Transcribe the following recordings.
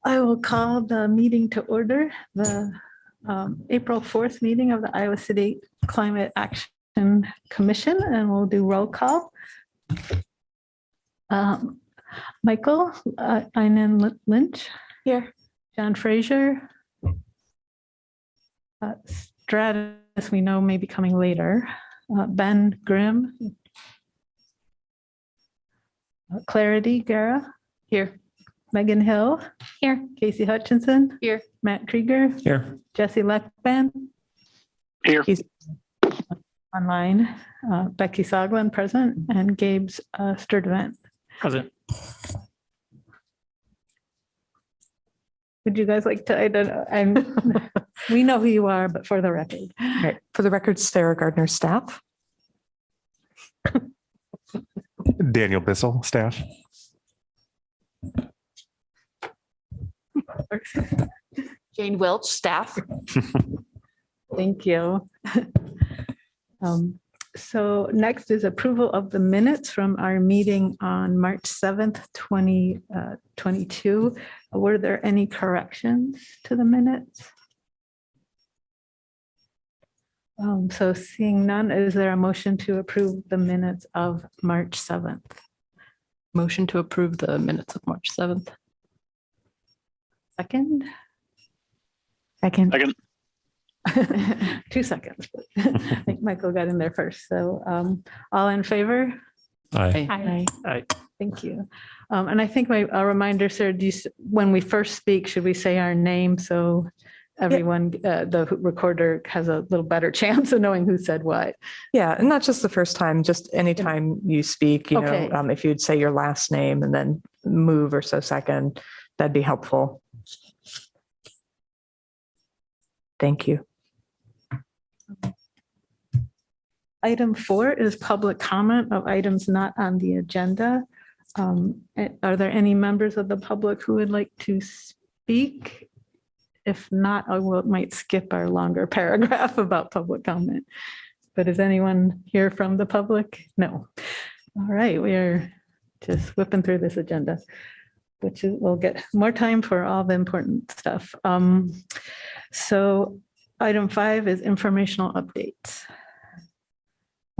I will call the meeting to order, the April 4th meeting of the Iowa City Climate Action Commission, and we'll do roll call. Michael Einan Lynch. Here. John Fraser. Stratus, we know may be coming later. Ben Grimm. Clarity Guerra. Here. Megan Hill. Here. Casey Hutchinson. Here. Matt Krieger. Here. Jesse Leckban. Here. He's online. Becky Soglin, present. And Gabe's Sturdivant. Present. Would you guys like to identify? We know who you are, but for the record. Right. For the record, Sarah Gardner, staff. Daniel Bissell, staff. Jane Welch, staff. Thank you. So next is approval of the minutes from our meeting on March 7th, 2022. Were there any corrections to the minutes? So seeing none, is there a motion to approve the minutes of March 7th? Motion to approve the minutes of March 7th. Second? Second. 2 seconds. But I think Michael got in there first. So all in favor? Aye. Aye. Thank you. And I think a reminder, sir, when we first speak, should we say our name so everyone, the recorder has a little better chance of knowing who said what? Yeah, and not just the first time, just anytime you speak, you Okay. know, if you'd say your last name and then move or so second, that'd be helpful. Thank you. Item 4 is public comment of items not on the agenda. Are there any members of the public who would like to speak? If not, I might skip our longer paragraph about public comment. But is anyone here from the public? No. All right, we are just whipping through this agenda, which is, we'll get more time for all the important stuff. So item 5 is informational updates.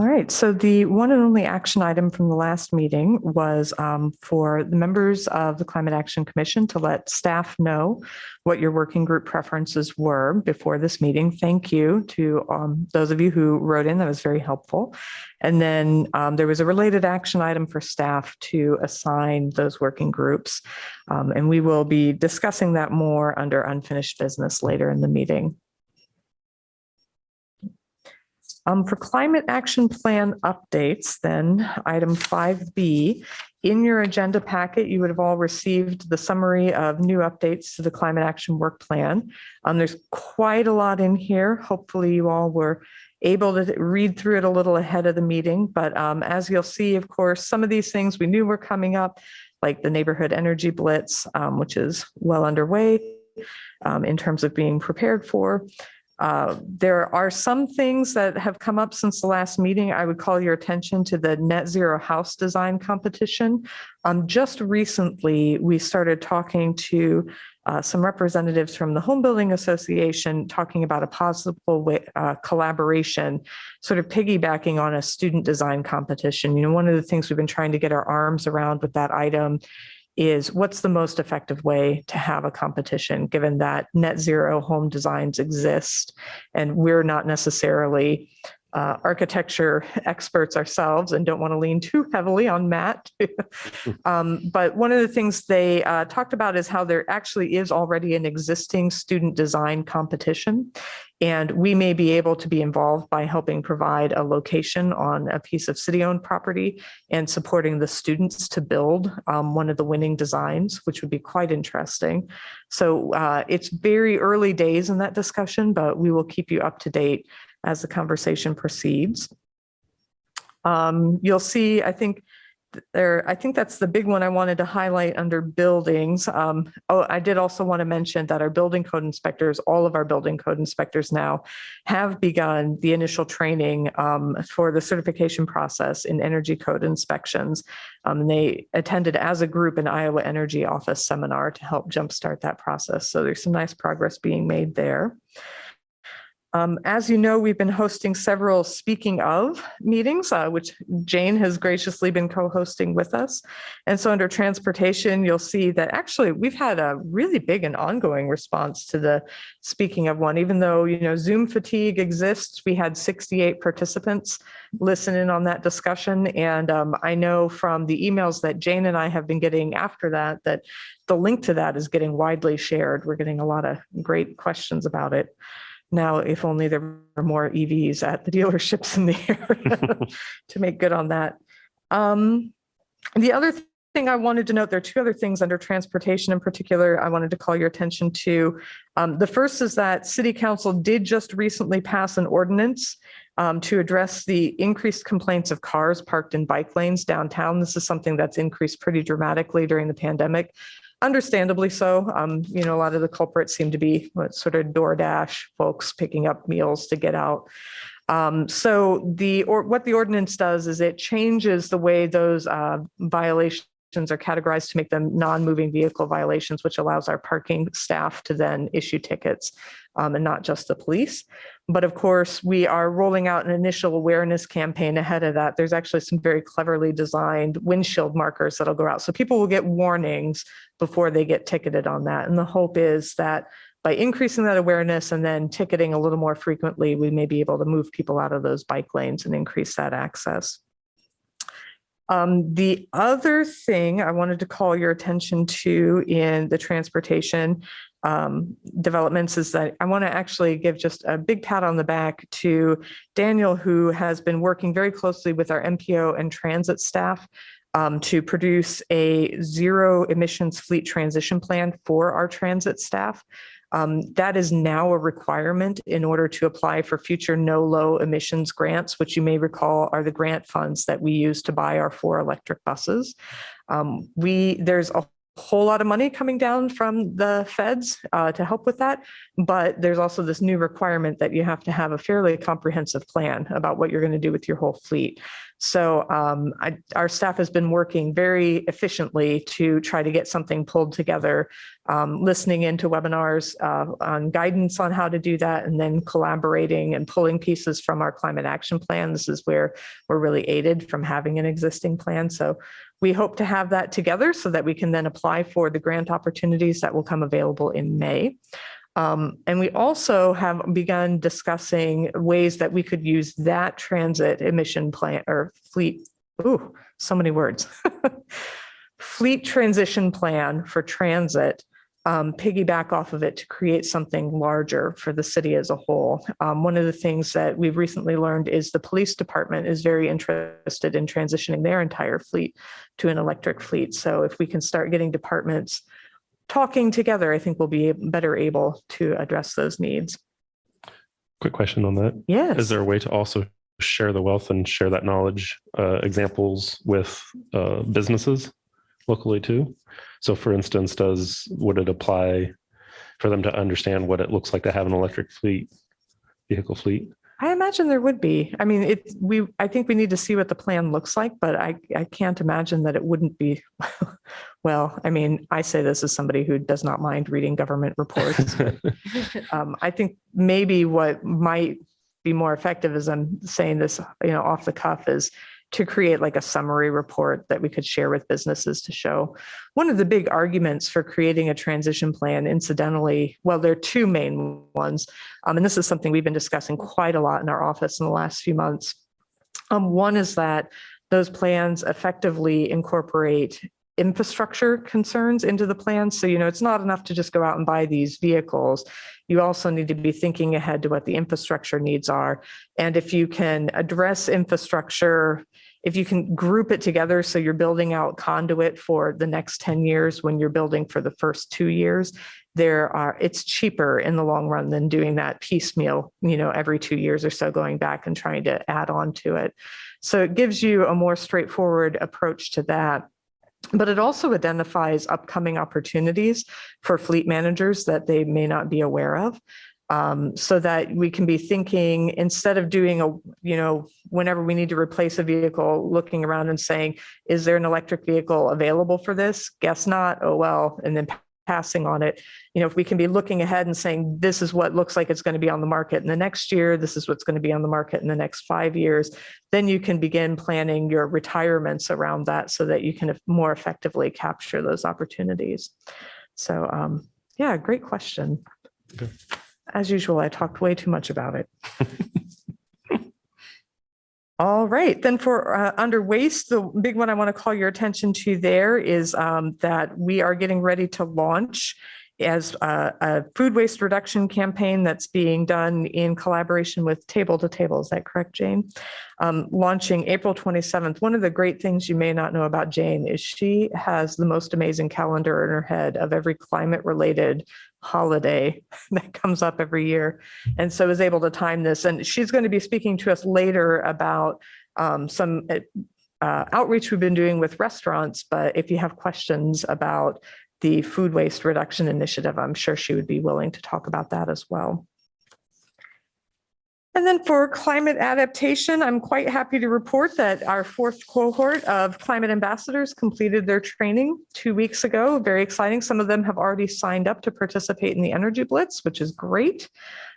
All right, so the one and only action item from the last meeting was for the members of the Climate Action Commission to let staff know what your working group preferences were before this meeting. Thank you to those of you who wrote in, that was very helpful. And then there was a related action item for staff to assign those working groups. And we will be discussing that more under unfinished business later in the meeting. For climate action plan updates, then item 5B, in your agenda packet, you would have all received the summary of new updates to the climate action work plan. There's quite a lot in here. Hopefully you all were able to read through it a little ahead of the meeting. But as you'll see, of course, some of these things we knew were coming up, like the neighborhood energy blitz, which is well underway in terms of being prepared for. There are some things that have come up since the last meeting. I would call your attention to the net zero house design competition. Just recently, we started talking to some representatives from the Home Building Association talking about a possible way, collaboration, sort of piggybacking on a student design competition. You know, one of the things we've been trying to get our arms around with that item is what's the most effective way to have a competition, given that net zero home designs exist and we're not necessarily architecture experts ourselves and don't want to lean too heavily on Matt. But one of the things they talked about is how there actually is already an existing student design competition. And we may be able to be involved by helping provide a location on a piece of city-owned property and supporting the students to build one of the winning designs, which would be quite interesting. So it's very early days in that discussion, but we will keep you up to date as the conversation proceeds. You'll see, I think, I think that's the big one I wanted to highlight under buildings. I did also want to mention that our building code inspectors, all of our building code inspectors now have begun the initial training for the certification process in energy code inspections. And they attended as a group an Iowa Energy Office seminar to help jumpstart that process. So there's some nice progress being made there. As you know, we've been hosting several speaking of meetings, which Jane has graciously been co-hosting with us. And so under transportation, you'll see that actually we've had a really big and ongoing response to the speaking of one, even though, Zoom fatigue exists. We had 68 participants listen in on that discussion. And I know from the emails that Jane and I have been getting after that, that the link to that is getting widely shared. We're getting a lot of great questions about it. Now, if only there were more EVs at the dealerships in the area to make good on that. The other thing I wanted to note, there are two other things under transportation in particular I wanted to call your attention to. The first is that City Council did just recently pass an ordinance to address the increased complaints of cars parked in bike lanes downtown. This is something that's increased pretty dramatically during the pandemic. Understandably so. A lot of the culprits seem to be sort of DoorDash folks picking up meals to get out. So what the ordinance does is it changes the way those violations are categorized to make them non-moving vehicle violations, which allows our parking staff to then issue tickets and not just the police. But of course, we are rolling out an initial awareness campaign ahead of that. There's actually some very cleverly designed windshield markers that'll go out. So people will get warnings before they get ticketed on that. And the hope is that by increasing that awareness and then ticketing a little more frequently, we may be able to move people out of those bike lanes and increase that access. The other thing I wanted to call your attention to in the transportation developments is that I want to actually give just a big pat on the back to Daniel, who has been working very closely with our MPO and transit staff to produce a zero emissions fleet transition plan for our transit staff. That is now a requirement in order to apply for future no-low emissions grants, which you may recall are the grant funds that we use to buy our 4 electric buses. There's a whole lot of money coming down from the feds to help with that, but there's also this new requirement that you have to have a fairly comprehensive plan about what you're going to do with your whole fleet. So our staff has been working very efficiently to try to get something pulled together, listening into webinars on guidance on how to do that, and then collaborating and pulling pieces from our climate action plan. This is where we're really aided from having an existing plan. So we hope to have that together so that we can then apply for the grant opportunities that will come available in May. And we also have begun discussing ways that we could use that transit emission plan or fleet, so many words, fleet transition plan for transit, piggyback off of it to create something larger for the city as a whole. One of the things that we've recently learned is the police department is very interested in transitioning their entire fleet to an electric fleet. So if we can start getting departments talking together, I think we'll be better able to address those needs. Quick question on that. Yes. Is there a way to also share the wealth and share that knowledge, examples with businesses locally too? So for instance, would it apply for them to understand what it looks like to have an electric vehicle fleet? I imagine there would be. I mean, I think we need to see what the plan looks like, but I can't imagine that it wouldn't be. Well, I mean, I say this as somebody who does not mind reading government reports. I think maybe what might be more effective, as I'm saying this, off the cuff, is to create like a summary report that we could share with businesses to show. One of the big arguments for creating a transition plan, incidentally, well, there are two main ones. And this is something we've been discussing quite a lot in our office in the last few months. One is that those plans effectively incorporate infrastructure concerns into the plan. So, it's not enough to just go out and buy these vehicles. You also need to be thinking ahead to what the infrastructure needs are. And if you can address infrastructure if you can group it together, so you're building out conduit for the next 10 years when you're building for the first 2 years, it's cheaper in the long run than doing that piecemeal, every 2 years or so, going back and trying to add on to it. So it gives you a more straightforward approach to that. But it also identifies upcoming opportunities for fleet managers that they may not be aware of. So that we can be thinking, instead of doing whenever we need to replace a vehicle, looking around and saying, is there an electric vehicle available for this? Guess not. Oh, well, and then passing on it. If we can be looking ahead and saying, this is what looks like it's going to be on the market in the next year, this is what's going to be on the market in the next 5 years, then you can begin planning your retirements around that so that you can more effectively capture those opportunities. So, yeah, great question. Okay. As usual, I talked way too much about it. All right, then for under waste, the big one I want to call your attention to there is that we are getting ready to launch as a food waste reduction campaign that's being done in collaboration with Table to Table. Is that correct, Jane? Launching April 27th. One of the great things you may not know about Jane is she has the most amazing calendar in her head of every climate-related holiday that comes up every year, and so is able to time this. And she's going to be speaking to us later about some outreach we've been doing with restaurants. But if you have questions about the food waste reduction initiative, I'm sure she would be willing to talk about that as well. And then for climate adaptation, I'm quite happy to report that our 4th cohort of climate ambassadors completed their training 2 weeks ago. Very exciting. Some of them have already signed up to participate in the Energy Blitz, which is great.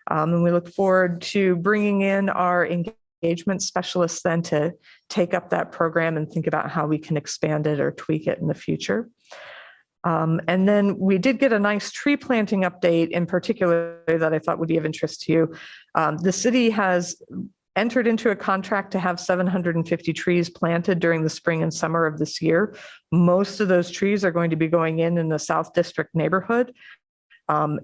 And we look forward to bringing in our engagement specialists then to take up that program and think about how we can expand it or tweak it in the future. And then we did get a nice tree planting update in particular that I thought would be of interest to you. The city has entered into a contract to have 750 trees planted during the spring and summer of this year. Most of those trees are going to be going in the South District neighborhood.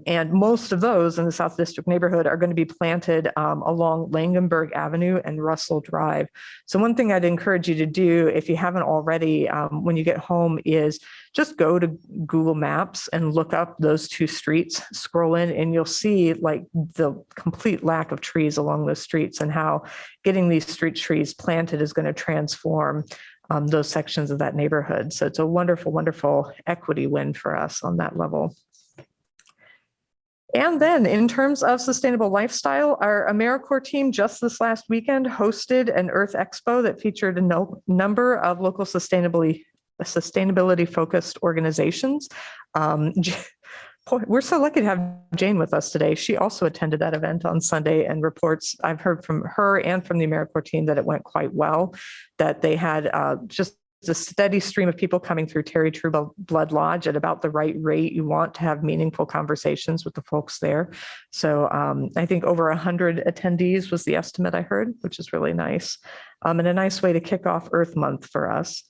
And most of those in the South District neighborhood are going to be planted along Langenberg Avenue and Russell Drive. So one thing I'd encourage you to do, if you haven't already, when you get home, is just go to Google Maps and look up those 2 streets, scroll in, and you'll see like the complete lack of trees along those streets and how getting these street trees planted is going to transform those sections of that neighborhood. So it's a wonderful, wonderful equity win for us on that level. And then in terms of sustainable lifestyle, our AmeriCorps team just this last weekend hosted an Earth Expo that featured a number of local sustainability focused organizations. We're so lucky to have Jane with us today. She also attended that event on Sunday and reports, I've heard from her and from the AmeriCorps team, that it went quite well, that they had just a steady stream of people coming through Terry True Blood Lodge at about the right rate you want to have meaningful conversations with the folks there. So I think over 100 attendees was the estimate I heard, which is really nice, and a nice way to kick off Earth Month for us.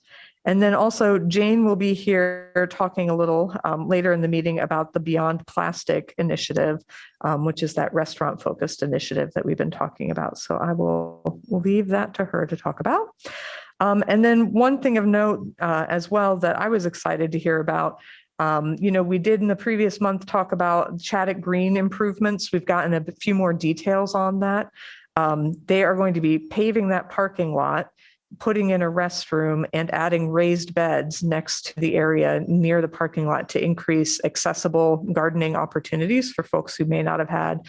And then also Jane will be here talking a little later in the meeting about the Beyond Plastic initiative, which is that restaurant focused initiative that we've been talking about. So I will leave that to her to talk about. And then one thing of note as well that I was excited to hear about, we did in the previous month talk about Chaddock Green improvements. We've gotten a few more details on that. They are going to be paving that parking lot, putting in a restroom, and adding raised beds next to the area near the parking lot to increase accessible gardening opportunities for folks who may not have had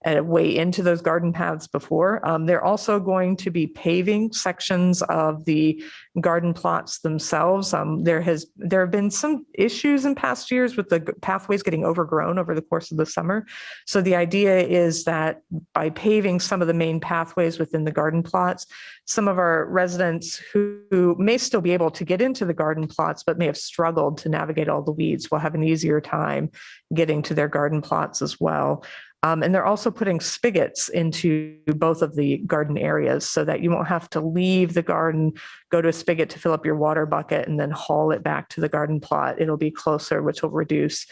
a way into those garden paths before. They're also going to be paving sections of the garden plots themselves. There have been some issues in past years with the pathways getting overgrown over the course of the summer. So the idea is that by paving some of the main pathways within the garden plots, some of our residents who may still be able to get into the garden plots but may have struggled to navigate all the weeds will have an easier time getting to their garden plots as well. And they're also putting spigots into both of the garden areas so that you won't have to leave the garden, go to a spigot to fill up your water bucket, and then haul it back to the garden plot. It'll be closer, which will reduce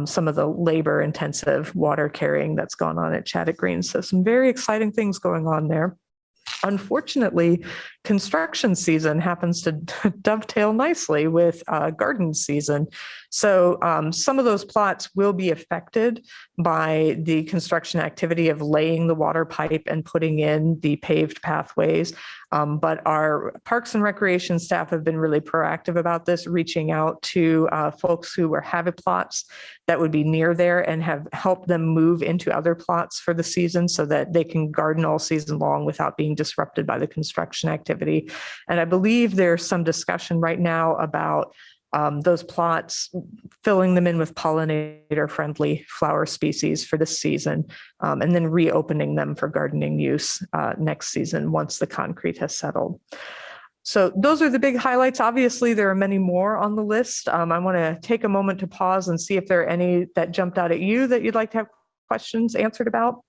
some of the labor intensive water carrying that's gone on at Chaddock Green. So some very exciting things going on there. Unfortunately, construction season happens to dovetail nicely with garden season. So some of those plots will be affected by the construction activity of laying the water pipe and putting in the paved pathways. But our Parks and Recreation staff have been really proactive about this, reaching out to folks who have plots that would be near there and have helped them move into other plots for the season so that they can garden all season long without being disrupted by the construction activity. And I believe there's some discussion right now about those plots, filling them in with pollinator-friendly flower species for this season, and then reopening them for gardening use next season once the concrete has settled. So those are the big highlights. Obviously, there are many more on the list. I want to take a moment to pause and see if there are any that jumped out at you that you'd like to have questions answered about,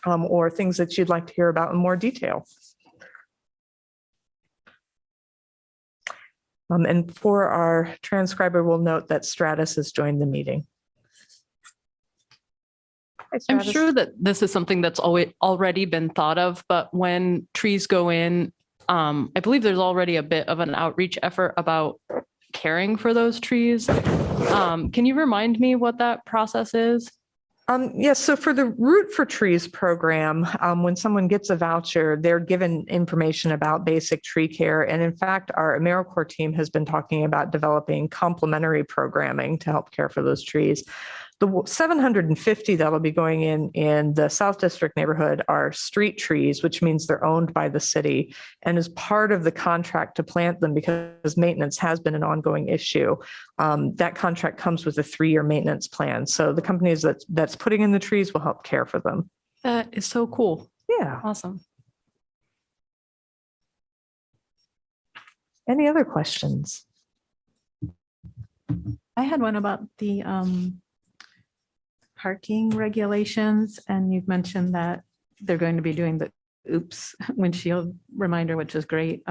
or things that you'd like to hear about in more detail. And for our transcriber, we'll note that Stratus has joined the meeting. Hi, I'm Stratus. sure that this is something that's already been thought of, but when trees go in, I believe there's already a bit of an outreach effort about caring for those trees. Can you remind me what that process is? Yes, so for the Root for Trees program, when someone gets a voucher, they're given information about basic tree care. And in fact, our AmeriCorps team has been talking about developing complementary programming to help care for those trees. The 750 that'll be going in the South District neighborhood are street trees, which means they're owned by the city. And as part of the contract to plant them, because maintenance has been an ongoing issue, that contract comes with a 3-year maintenance plan. So the companies that's putting in the trees will help care for them. That is so cool. Yeah. Awesome. Any other questions? I had one about the parking regulations, and you've mentioned that they're going to be doing the oops windshield reminder, which is great.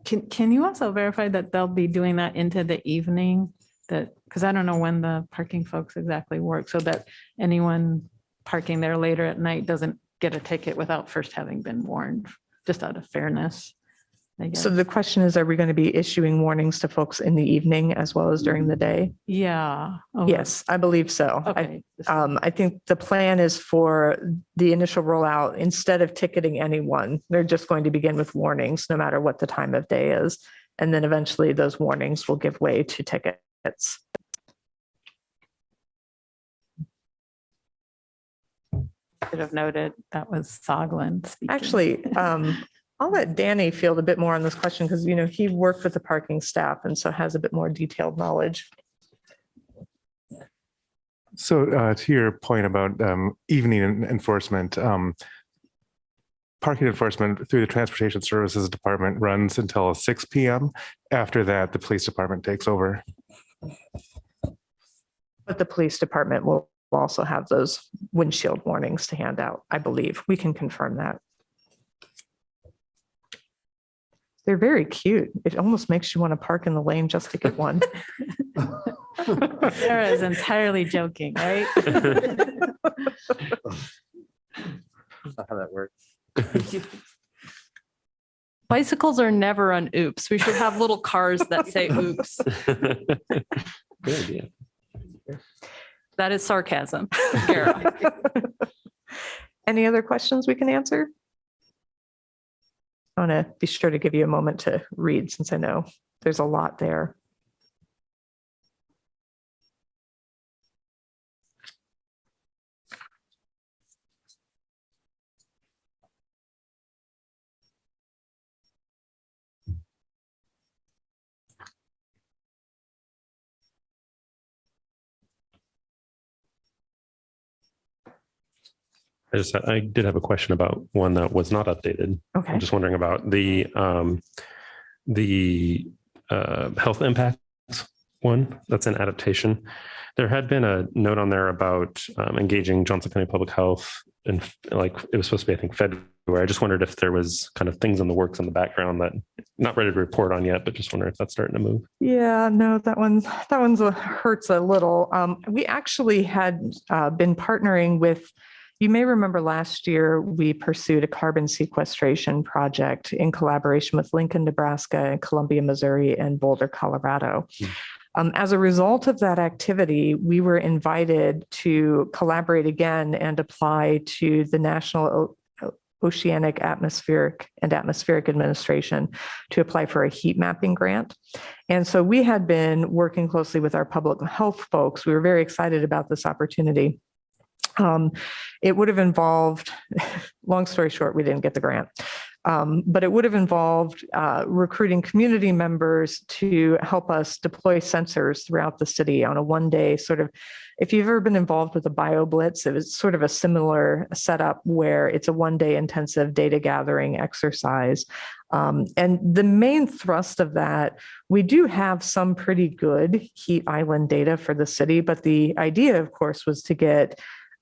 Can you also verify that they'll be doing that into the evening? That, because I don't know when the parking folks exactly work, so that anyone parking there later at night doesn't get a ticket without first having been warned, just out of fairness, I guess. So the question is, are we going to be issuing warnings to folks in the evening as well as during the day? Yeah. Oh, Yes, I believe so. okay. I think the plan is for the initial rollout, instead of ticketing anyone, they're just going to begin with warnings, no matter what the time of day is. And then eventually those warnings will give way to tickets. Should have noted that was Soglin speaking. Actually, I'll let Danny field a bit more on this question because, you know, he worked with the parking staff and so has a bit more detailed knowledge. So to your point about evening enforcement, parking enforcement through the Transportation Services Department runs until 6 p.m. After that, the police department takes over. But the police department will also have those windshield warnings to hand out, I believe. We can confirm that. They're very cute. It almost makes you want to park in the lane just to get one. Sarah is entirely joking, right? That's not how that works. Bicycles are never on oops. We should have little cars that say oops. Good idea. That is sarcasm. Kara. Any other questions we can answer? I want to be sure to give you a moment to read since I know there's a lot there. I did have a question about one that was not updated. Okay. I'm just wondering about the health impacts one that's in adaptation. There had been a note on there about engaging Johnson County Public Health, and like it was supposed to be, I think, February. I just wondered if there was kind of things in the works in the background that not ready to report on yet, but just wondering if that's starting to move. Yeah, no, that one's hurts a little. We actually had been partnering with You may remember last year, we pursued a carbon sequestration project in collaboration with Lincoln, Nebraska, and Columbia, Missouri, and Boulder, Colorado. As a result of that activity, we were invited to collaborate again and apply to the National Oceanic Atmospheric Administration to apply for a heat mapping grant. And so we had been working closely with our public health folks. We were very excited about this opportunity. It would have involved, long story short, we didn't get the grant. But it would have involved recruiting community members to help us deploy sensors throughout the city on a one-day sort of, if you've ever been involved with a BioBlitz, it was sort of a similar setup where it's a one-day intensive data gathering exercise. And the main thrust of that, we do have some pretty good heat island data for the city, but the idea, of course, was to get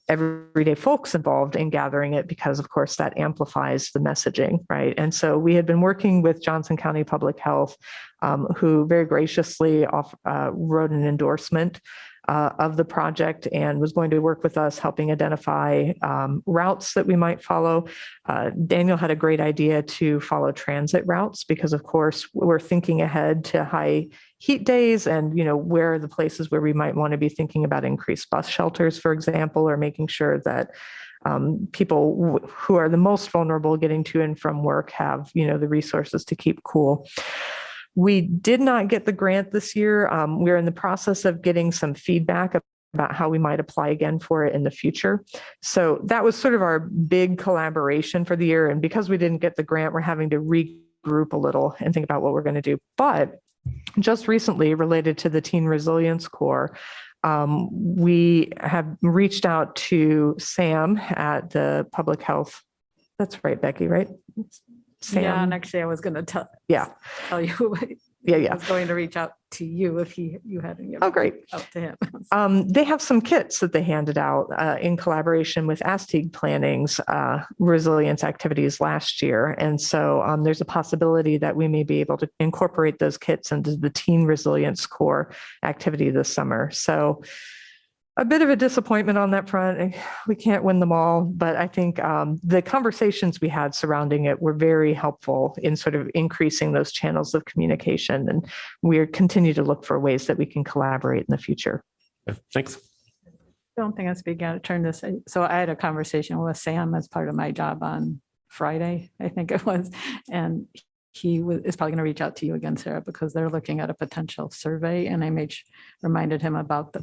everyday folks involved in gathering it because, of course, that amplifies the messaging, right? And so we had been working with Johnson County Public Health, who very graciously wrote an endorsement of the project and was going to work with us helping identify routes that we might follow. Daniel had a great idea to follow transit routes because, of course, we're thinking ahead to high heat days and, you know, where are the places where we might want to be thinking about increased bus shelters, for example, or making sure that people who are the most vulnerable getting to and from work have, you know, the resources to keep cool. We did not get the grant this year. We're in the process of getting some feedback about how we might apply again for it in the future. So that was sort of our big collaboration for the year. And because we didn't get the grant, we're having to regroup a little and think about what we're going to do. But just recently, related to the Teen Resilience Corps, we have reached out to Sam at the Public Health. That's right, Becky, right? Sam. Yeah, and actually I was going to tell you. Yeah. I was going to reach out to you if you hadn't given Oh, great. out to him. They have some kits that they handed out in collaboration with ASTIG Planning's resilience activities last year. And so there's a possibility that we may be able to incorporate those kits into the Teen Resilience Corps activity this summer. So a bit of a disappointment on that front. We can't win them all, but I think the conversations we had surrounding it were very helpful in sort of increasing those channels of communication. And we continue to look for ways that we can collaborate in the future. Thanks. I don't think I'm speaking out of turn this. So I had a conversation with Sam as part of my job on Friday, I think it was, and he is probably going to reach out to you again, Sarah, because they're looking at a potential survey, and I reminded him about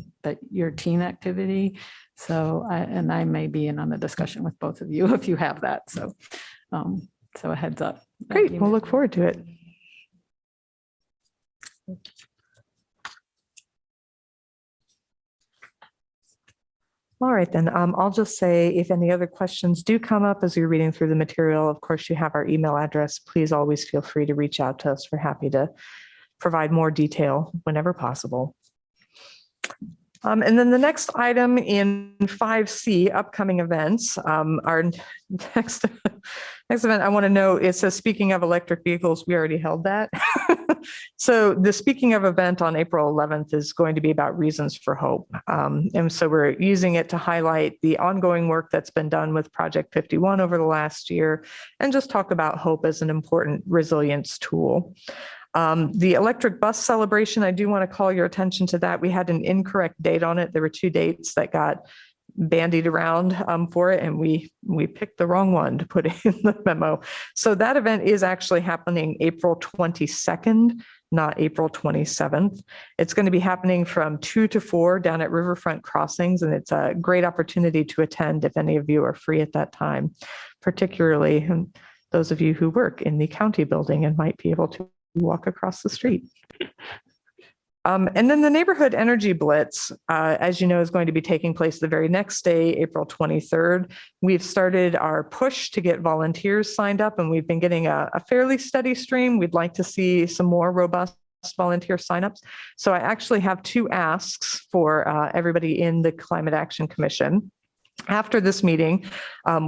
your teen activity. So I may be in on the discussion with both of you if you have that. So a heads up. Great. We'll look forward to it. All right, then I'll just say if any other questions do come up as you're reading through the material, of course, you have our email address. Please always feel free to reach out to us. We're happy to provide more detail whenever possible. And then the next item in 5C, upcoming events, our next event I want to know, it says, speaking of electric vehicles, we already held that. So the speaking of event on April 11th is going to be about reasons for hope. And so we're using it to highlight the ongoing work that's been done with Project 51 over the last year, and just talk about hope as an important resilience tool. The electric bus celebration, I do want to call your attention to that. We had an incorrect date on it. There were 2 dates that got bandied around for it, and we picked the wrong one to put in the memo. So that event is actually happening April 22nd, not April 27th. It's going to be happening from 2 to 4 down at Riverfront Crossings, and it's a great opportunity to attend if any of you are free at that time, particularly those of you who work in the county building and might be able to walk across the street. And then the Neighborhood Energy Blitz, as you know, is going to be taking place the very next day, April 23rd. We've started our push to get volunteers signed up, and we've been getting a fairly steady stream. We'd like to see some more robust volunteer signups. So I actually have 2 asks for everybody in the Climate Action Commission. After this meeting,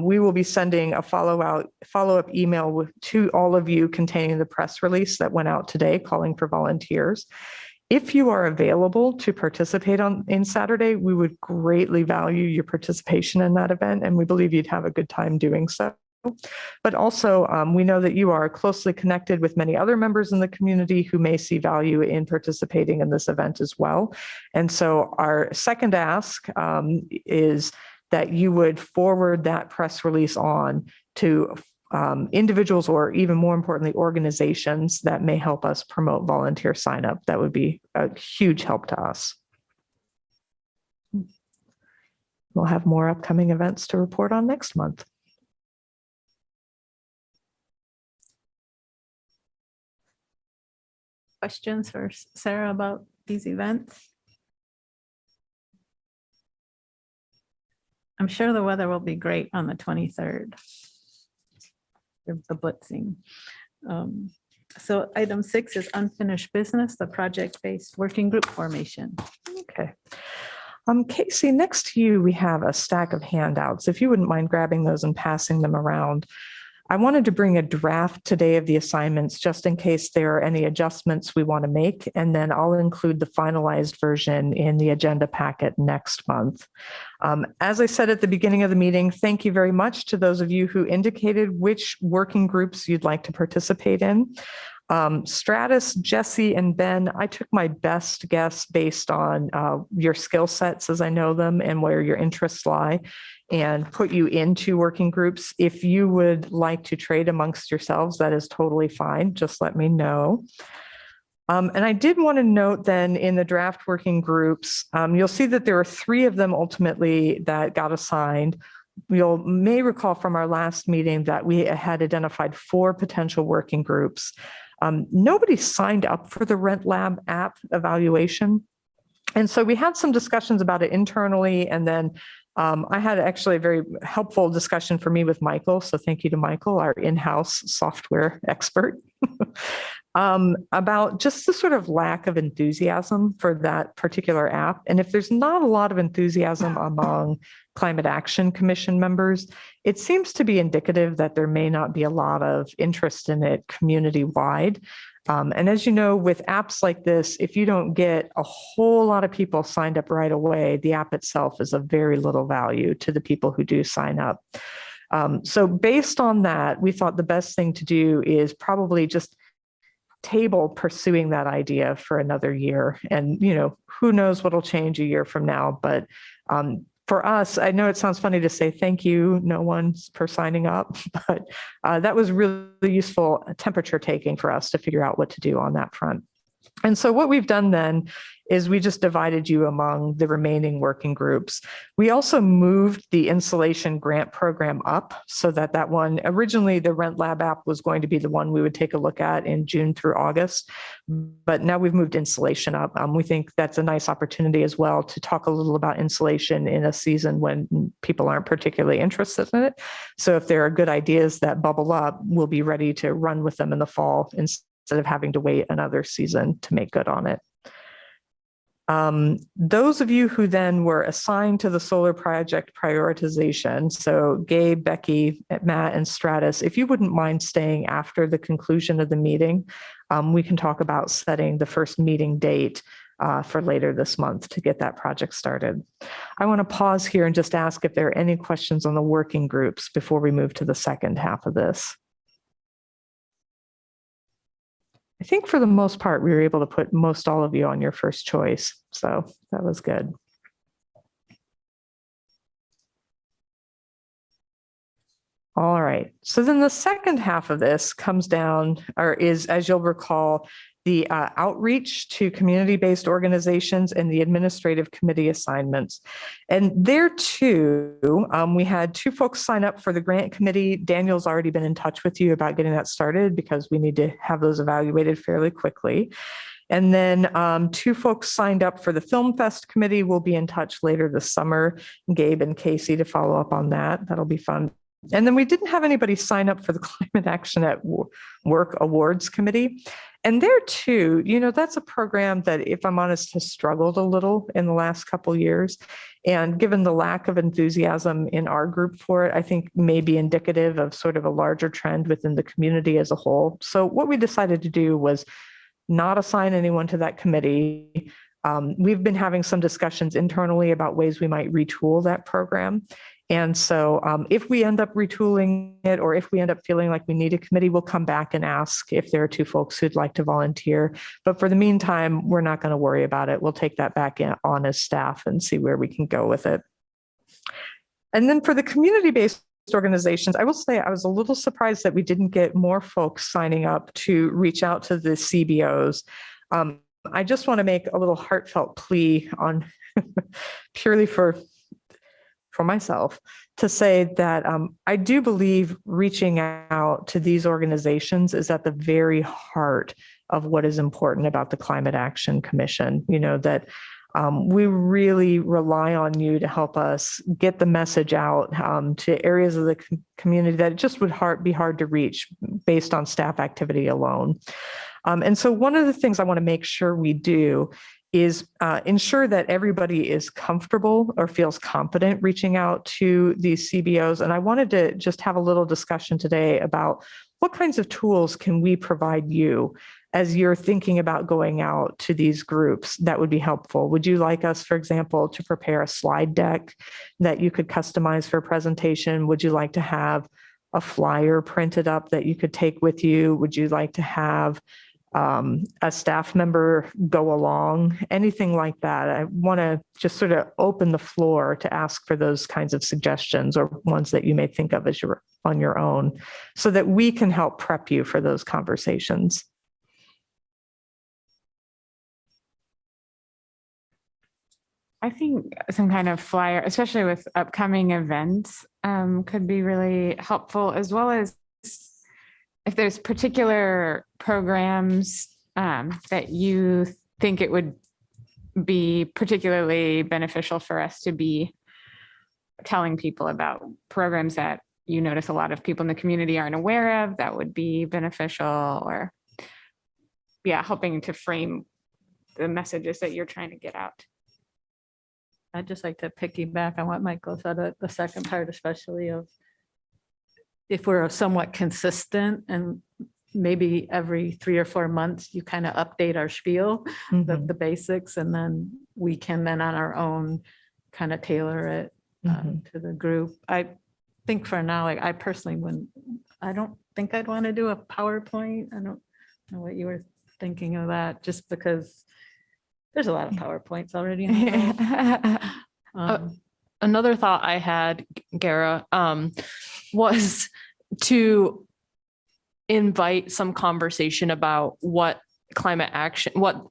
we will be sending a follow-up email to all of you containing the press release that went out today calling for volunteers. If you are available to participate in Saturday, we would greatly value your participation in that event, and we believe you'd have a good time doing so. But also, we know that you are closely connected with many other members in the community who may see value in participating in this event as well. And so our second ask is that you would forward that press release on to individuals, or even more importantly, organizations that may help us promote volunteer sign up. That would be a huge help to us. We'll have more upcoming events to report on next month. Questions for Sarah about these events? I'm sure the weather will be great on the 23rd. The blitzing. So item 6 is unfinished business, the project-based working group formation. Okay. Casey, next to you, we have a stack of handouts. If you wouldn't mind grabbing those and passing them around. I wanted to bring a draft today of the assignments just in case there are any adjustments we want to make, and then I'll include the finalized version in the agenda packet next month. As I said at the beginning of the meeting, thank you very much to those of you who indicated which working groups you'd like to participate in. Stratus, Jesse, and Ben, I took my best guess based on your skill sets as I know them and where your interests lie, and put you into working groups. If you would like to trade amongst yourselves, that is totally fine. Just let me know. And I did want to note then in the draft working groups, you'll see that there are 3 of them ultimately that got assigned. You may recall from our last meeting that we had identified 4 potential working groups. Nobody signed up for the Rent Lab app evaluation. And so we had some discussions about it internally, and then I had actually a very helpful discussion for me with Michael. So thank you to Michael, our in-house software expert, about just the sort of lack of enthusiasm for that particular app. And if there's not a lot of enthusiasm among Climate Action Commission members, it seems to be indicative that there may not be a lot of interest in it community-wide. And as you know, with apps like this, if you don't get a whole lot of people signed up right away, the app itself is of very little value to the people who do sign up. So based on that, we thought the best thing to do is probably just table pursuing that idea for another year. And, you know, who knows what'll change a year from now. But for us, I know it sounds funny to say thank you, no one, for signing up, but that was really useful temperature taking for us to figure out what to do on that front. And so what we've done then is we just divided you among the remaining working groups. We also moved the insulation grant program up so that that one, originally the Rent Lab app was going to be the one we would take a look at in June through August, but now we've moved insulation up. We think that's a nice opportunity as well to talk a little about insulation in a season when people aren't particularly interested in it. So if there are good ideas that bubble up, we'll be ready to run with them in the fall instead of having to wait another season to make good on it. Those of you who then were assigned to the solar project prioritization, so Gabe, Becky, Matt, and Stratus, if you wouldn't mind staying after the conclusion of the meeting, we can talk about setting the first meeting date for later this month to get that project started. I want to pause here and just ask if there are any questions on the working groups before we move to the second half of this. I think for the most part, we were able to put most all of you on your first choice. So that was good. All right. So then the second half of this comes down, or is, as you'll recall, the outreach to community-based organizations and the administrative committee assignments. And there too, we had 2 folks sign up for the grant committee. Daniel's already been in touch with you about getting that started because we need to have those evaluated fairly quickly. And then 2 folks signed up for the Film Fest committee. We'll be in touch later this summer, Gabe and Casey, to follow up on that. That'll be fun. And then we didn't have anybody sign up for the Climate Action at Work Awards Committee. And there too, you know, that's a program that, if I'm honest, has struggled a little in the last couple of years. And given the lack of enthusiasm in our group for it, I think may be indicative of sort of a larger trend within the community as a whole. So what we decided to do was not assign anyone to that committee. We've been having some discussions internally about ways we might retool that program. And so if we end up retooling it, or if we end up feeling like we need a committee, we'll come back and ask if there are two folks who'd like to volunteer. But for the meantime, we're not going to worry about it. We'll take that back on as staff and see where we can go with it. And then for the community-based organizations, I will say I was a little surprised that we didn't get more folks signing up to reach out to the CBOs. I just want to make a little heartfelt plea on purely for myself to say that I do believe reaching out to these organizations is at the very heart of what is important about the Climate Action Commission. You know, that we really rely on you to help us get the message out to areas of the community that it just would be hard to reach based on staff activity alone. And so one of the things I want to make sure we do is ensure that everybody is comfortable or feels confident reaching out to these CBOs. And I wanted to just have a little discussion today about what kinds of tools can we provide you as you're thinking about going out to these groups that would be helpful. Would you like us, for example, to prepare a slide deck that you could customize for a presentation? Would you like to have a flyer printed up that you could take with you? Would you like to have a staff member go along, anything like that? I want to just sort of open the floor to ask for those kinds of suggestions, or ones that you may think of as you're on your own, so that we can help prep you for those conversations. I think some kind of flyer, especially with upcoming events, could be really helpful, as well as if there's particular programs that you think it would be particularly beneficial for us to be telling people about, programs that you notice a lot of people in the community aren't aware of that would be beneficial, or helping to frame the messages that you're trying to get out. I'd just like to piggyback on what Michael said at the second part, especially of if we're somewhat consistent, and maybe every 3 or 4 months, you kind of update our spiel, the basics, and then we can then on our own kind of tailor it to the group. I think for now, like I personally I don't think I'd want to do a PowerPoint. I don't know what you were thinking of that, just because there's a lot of PowerPoints already. Another thought I had, Gara, was to invite some conversation about what climate action, what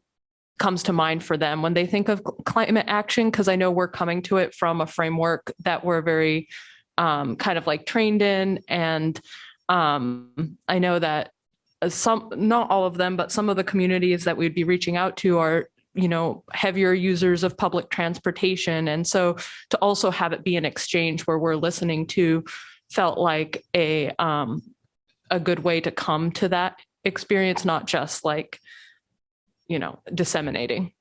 comes to mind for them when they think of climate action, because I know we're coming to it from a framework that we're very kind of like trained in. And I know that not all of them, but some of the communities that we'd be reaching out to are, you know, heavier users of public transportation. And so to also have it be an exchange where we're listening to felt like a good way to come to that experience, not just like, you know, disseminating.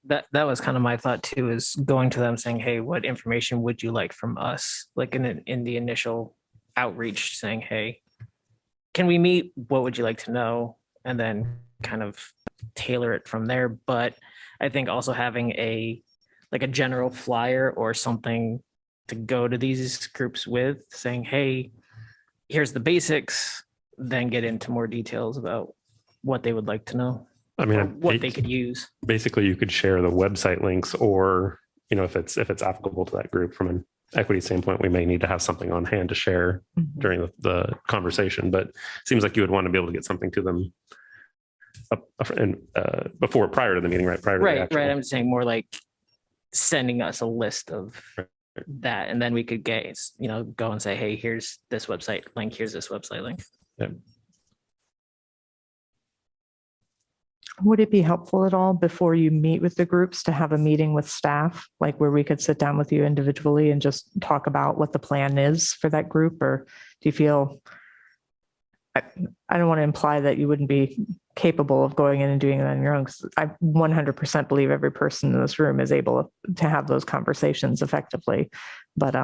That was kind of my thought too, is going to them saying, hey, what information would you like from us? Like in the initial outreach, saying, hey, can we meet? What would you like to know? And then kind of tailor it from there. But I think also having a general flyer or something to go to these groups with, saying, hey, here's the basics, then get into more details about what they would like to know. I mean, what they could use. Basically, you could share the website links, or, you know, if it's applicable to that group from an equity standpoint, we may need to have something on hand to share during the conversation. But it seems like you would want to be able to get something to them prior to the meeting, right? Right. I'm saying more like sending us a list of that, and then we could get, you know, go and say, hey, here's this website link, here's this website link. Yeah. Would it be helpful at all before you meet with the groups to have a meeting with staff, like where we could sit down with you individually and just talk about what the plan is for that group? Or do you feel, I don't want to imply that you wouldn't be capable of going in and doing it on your own, because I 100% believe every person in this room is able to have those conversations effectively. But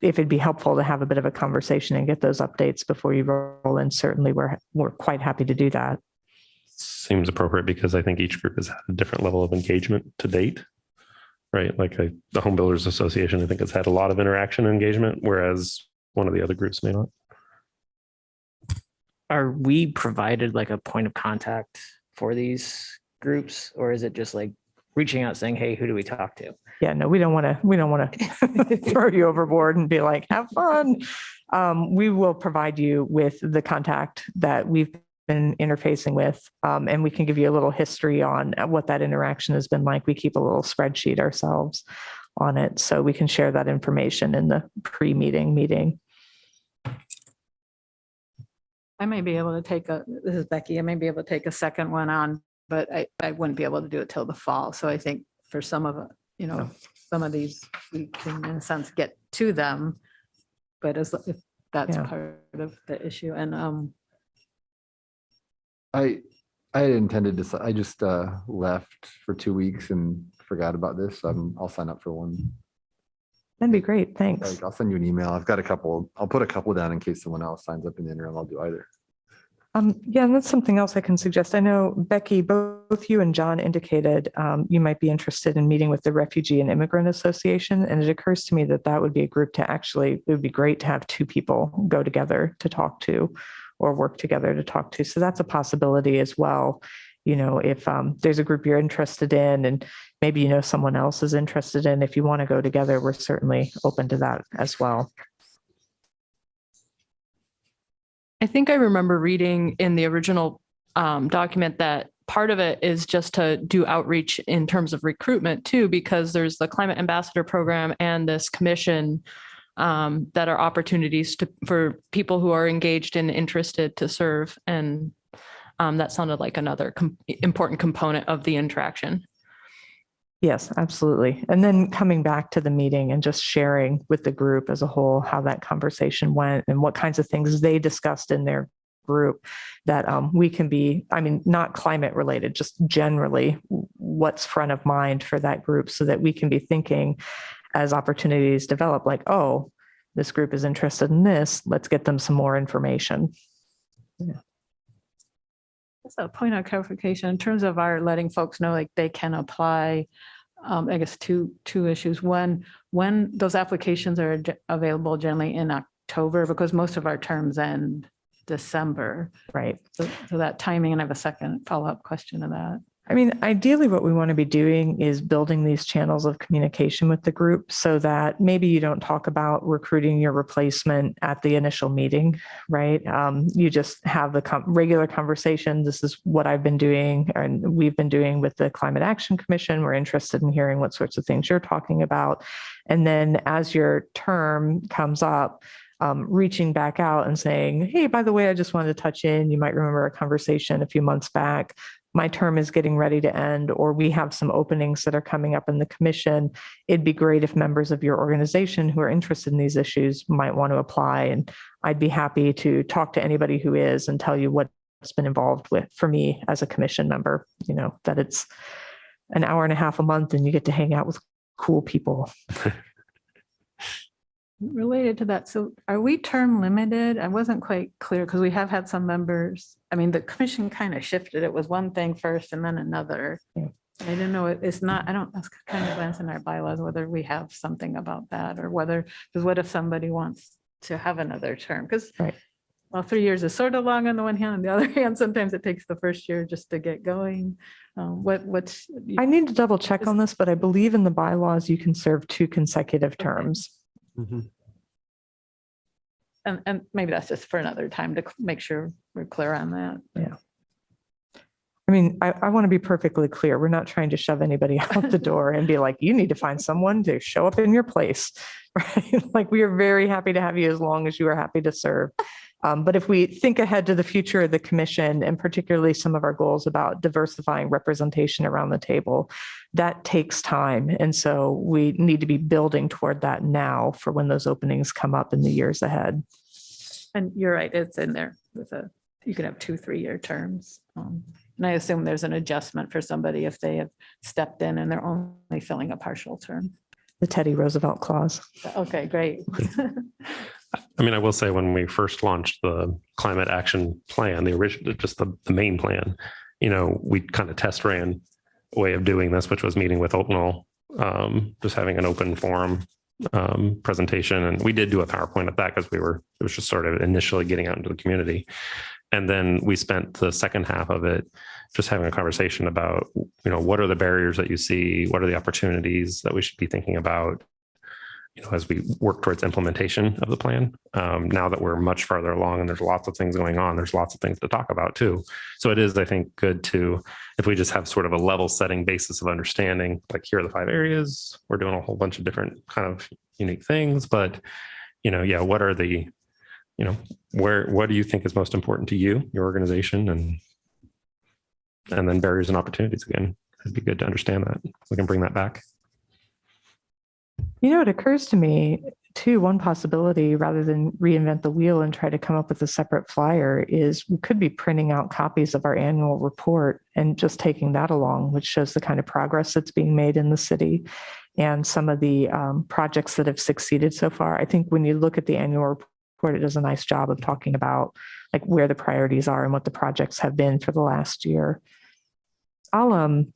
if it'd be helpful to have a bit of a conversation and get those updates before you roll in, certainly we're quite happy to do that. Seems appropriate because I think each group has had a different level of engagement to date, right? Like the Home Builders Association, I think has had a lot of interaction and engagement, whereas one of the other groups may not. Are we provided like a point of contact for these groups, or is it just like reaching out saying, hey, who do we talk to? Yeah, no, we don't want to throw you overboard and be like, have fun. We will provide you with the contact that we've been interfacing with, and we can give you a little history on what that interaction has been like. We keep a little spreadsheet ourselves on it, so we can share that information in the pre-meeting meeting. I may be able to this is Becky, I may be able to take a second one on, but I wouldn't be able to do it till the fall. So I think for some of it, some of these, we can in a sense get to them, but if that's part of the issue. And I had intended to, I just left for 2 weeks and forgot about this. So I'll sign up for one. That'd be great. Thanks. Like, I'll send you an email. I've got a couple. I'll put a couple down in case someone else signs up in the interim. I'll do either. Yeah, and that's something else I can suggest. I know, Becky, both you and John indicated you might be interested in meeting with the Refugee and Immigrant Association. And it occurs to me that that would be a group to actually, it would be great to have two people go together to talk to or work together to talk to. So that's a possibility as well. If there's a group you're interested in and maybe someone else is interested in, if you want to go together, we're certainly open to that as well. I think I remember reading in the original document that part of it is just to do outreach in terms of recruitment too, because there's the Climate Ambassador Program and this commission that are opportunities for people who are engaged and interested to serve. And that sounded like another important component of the interaction. Yes, absolutely. And then coming back to the meeting and just sharing with the group as a whole how that conversation went and what kinds of things they discussed in their group that we can be, not climate related, just generally what's front of mind for that group so that we can be thinking as opportunities develop, like, oh, this group is interested in this, let's get them some more information. Yeah. That's a point of clarification in terms of our letting folks know like they can apply. I guess two issues. One, when those applications are available generally in October, because most of our terms end December. Right. So that timing, and I have a second follow-up question to that. Ideally, what we want to be doing is building these channels of communication with the group so that maybe you don't talk about recruiting your replacement at the initial meeting, right? You just have the regular conversation. This is what I've been doing and we've been doing with the Climate Action Commission. We're interested in hearing what sorts of things you're talking about. And then as your term comes up, reaching back out and saying, hey, by the way, I just wanted to touch in. You might remember a conversation a few months back. My term is getting ready to end, or we have some openings that are coming up in the commission. It'd be great if members of your organization who are interested in these issues might want to apply. And I'd be happy to talk to anybody who is and tell you what's been involved with for me as a commission member, that it's an hour and a half a month and you get to hang out with cool people. Related to that, so are we term limited? I wasn't quite clear because we have had some members. The commission kind of shifted. It was one thing first and then another. Yeah. I didn't know it's not. I don't. That's kind of glance in our bylaws whether we have something about that or because what if somebody wants to have another term? Because right. Well, 3 years is sort of long on the one hand. On the other hand, sometimes it takes the first year just to get going. I need to double check on this, but I believe in the bylaws you can serve 2 consecutive terms. Mm-hmm. And maybe that's just for another time to make sure we're clear on that. Yeah. I want to be perfectly clear. We're not trying to shove anybody out the door and be like, you need to find someone to show up in your place, right? Like, we are very happy to have you as long as you are happy to serve. But if we think ahead to the future of the commission, and particularly some of our goals about diversifying representation around the table, that takes time. And so we need to be building toward that now for when those openings come up in the years ahead. And you're right, it's in there you can have 2 3-year terms. And I assume there's an adjustment for somebody if they have stepped in and they're only filling a partial term. The Teddy Roosevelt clause. Okay, great. I mean, I will say when we first launched the climate action plan, the original, just the main plan, we kind of test ran a way of doing this, which was meeting with Oatnall, just having an open forum presentation. And we did do a PowerPoint of that because it was just sort of initially getting out into the community. And then we spent the second half of it just having a conversation about, what are the barriers that you see? What are the opportunities that we should be thinking about, as we work towards implementation of the plan? Now that we're much farther along and there's lots of things going on, there's lots of things to talk about too. So it is, I think, good to, if we just have sort of a level setting basis of understanding, like here are the 5 areas, we're doing a whole bunch of different kind of unique things, but, what are the, what do you think is most important to you, your organization, and then barriers and opportunities again? It'd be good to understand that. We can bring that back. It occurs to me too, one possibility rather than reinvent the wheel and try to come up with a separate flyer is we could be printing out copies of our annual report and just taking that along, which shows the kind of progress that's being made in the city and some of the projects that have succeeded so far. I think when you look at the annual report, it does a nice job of talking about like where the priorities are and what the projects have been for the last year. I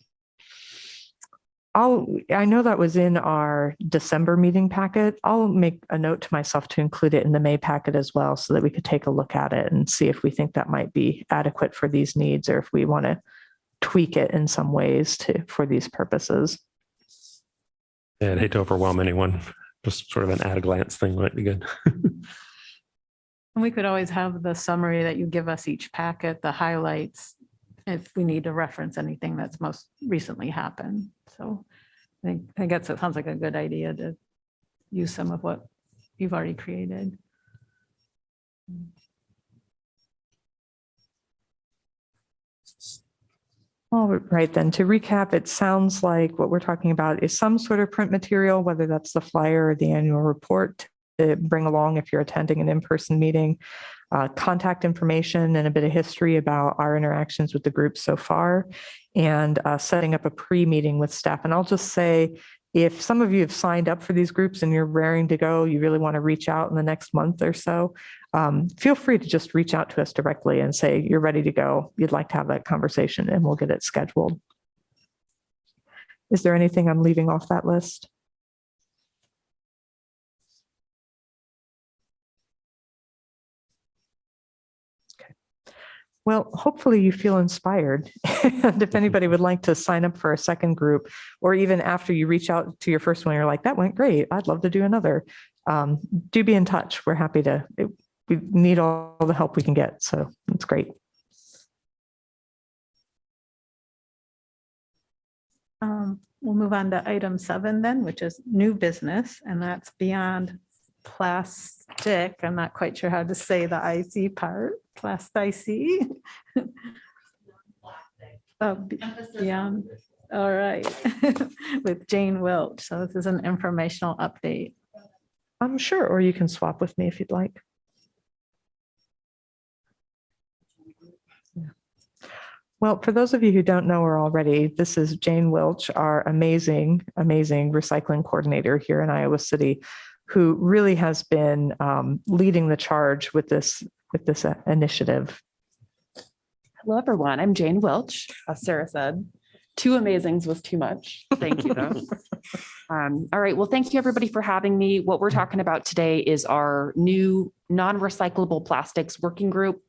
know that was in our December meeting packet. I'll make a note to myself to include it in the May packet as well, so that we could take a look at it and see if we think that might be adequate for these needs, or if we want to tweak it in some ways for these purposes. Yeah, I'd hate to overwhelm anyone. Just sort of an at a glance thing might be good. And we could always have the summary that you give us each packet, the highlights, if we need to reference anything that's most recently happened. So I guess it sounds like a good idea to use some of what you've already created. All right, then to recap, it sounds like what we're talking about is some sort of print material, whether that's the flyer or the annual report to bring along if you're attending an in-person meeting, contact information and a bit of history about our interactions with the group so far, and setting up a pre-meeting with staff. And I'll just say, if some of you have signed up for these groups and you're raring to go, you really want to reach out in the next month or so, feel free to just reach out to us directly and say you're ready to go. You'd like to have that conversation, and we'll get it scheduled. Is there anything I'm leaving off that list? Well, hopefully you feel inspired. And if anybody would like to sign up for a second group, or even after you reach out to your first one, you're like, that went great, I'd love to do another. Do be in touch. We're happy to, we need all the help we can get. So it's great. We'll move on to item 7 then, which is new business, and that's beyond plastic. I'm not quite sure how to say the IC part. Plastic. Beyond. All right. With Jane Welch. So this is an informational update. I'm sure, or you can swap with me if you'd like. Well, for those of you who don't know her already, this is Jane Welch, our amazing, amazing recycling coordinator here in Iowa City, who really has been leading the charge with this initiative. Hello, everyone. I'm Jane Welch. As Sarah said, 2 amazings was too much. Thank you, though. All right. Well, thank you, everybody, for having me. What we're talking about today is our new non-recyclable plastics working group.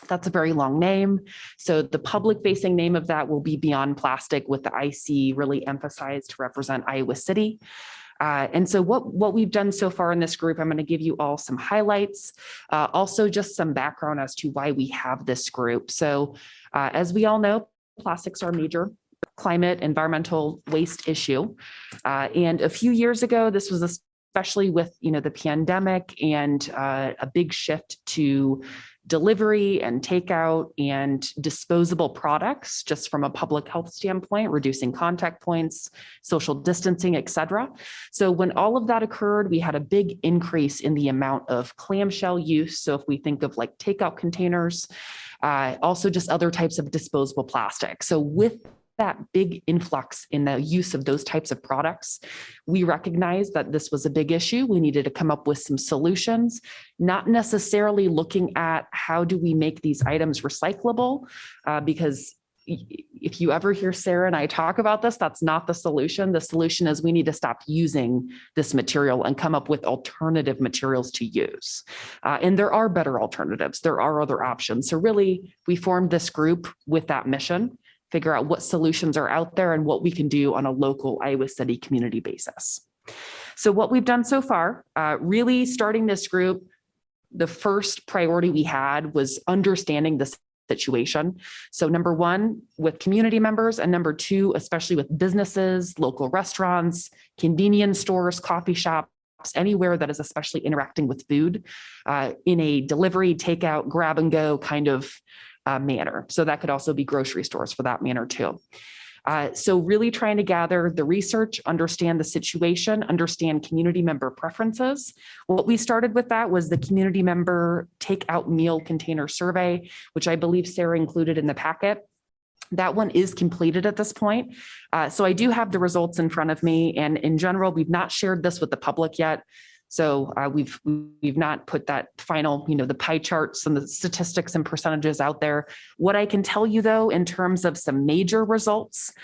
That's a very long name. So the public-facing name of that will be Beyond Plastic, with the IC really emphasized to represent Iowa City. And so what we've done so far in this group, I'm going to give you all some highlights, also just some background as to why we have this group. So as we all know, plastics are a major climate, environmental waste issue. And a few years ago, this was especially with, the pandemic and a big shift to delivery and takeout and disposable products, just from a public health standpoint, reducing contact points, social distancing, et cetera. So when all of that occurred, we had a big increase in the amount of clamshell use. So if we think of like takeout containers, also just other types of disposable plastic. So with that big influx in the use of those types of products, we recognized that this was a big issue. We needed to come up with some solutions, not necessarily looking at how do we make these items recyclable, because if you ever hear Sarah and I talk about this, that's not the solution. The solution is we need to stop using this material and come up with alternative materials to use. And there are better alternatives. There are other options. So really, we formed this group with that mission, figure out what solutions are out there and what we can do on a local Iowa City community basis. So what we've done so far, really starting this group, the first priority we had was understanding the situation. So number one, with community members, and number two, especially with businesses, local restaurants, convenience stores, coffee shops, anywhere that is especially interacting with food in a delivery, takeout, grab and go kind of manner. So that could also be grocery stores for that manner too. So really trying to gather the research, understand the situation, understand community member preferences. What we started with that was the community member takeout meal container survey, which I believe Sarah included in the packet. That one is completed at this point. So I do have the results in front of me. And in general, we've not shared this with the public yet. So we've not put that final, the pie charts and the statistics and percentages out there. What I can tell you though, in terms of some major results,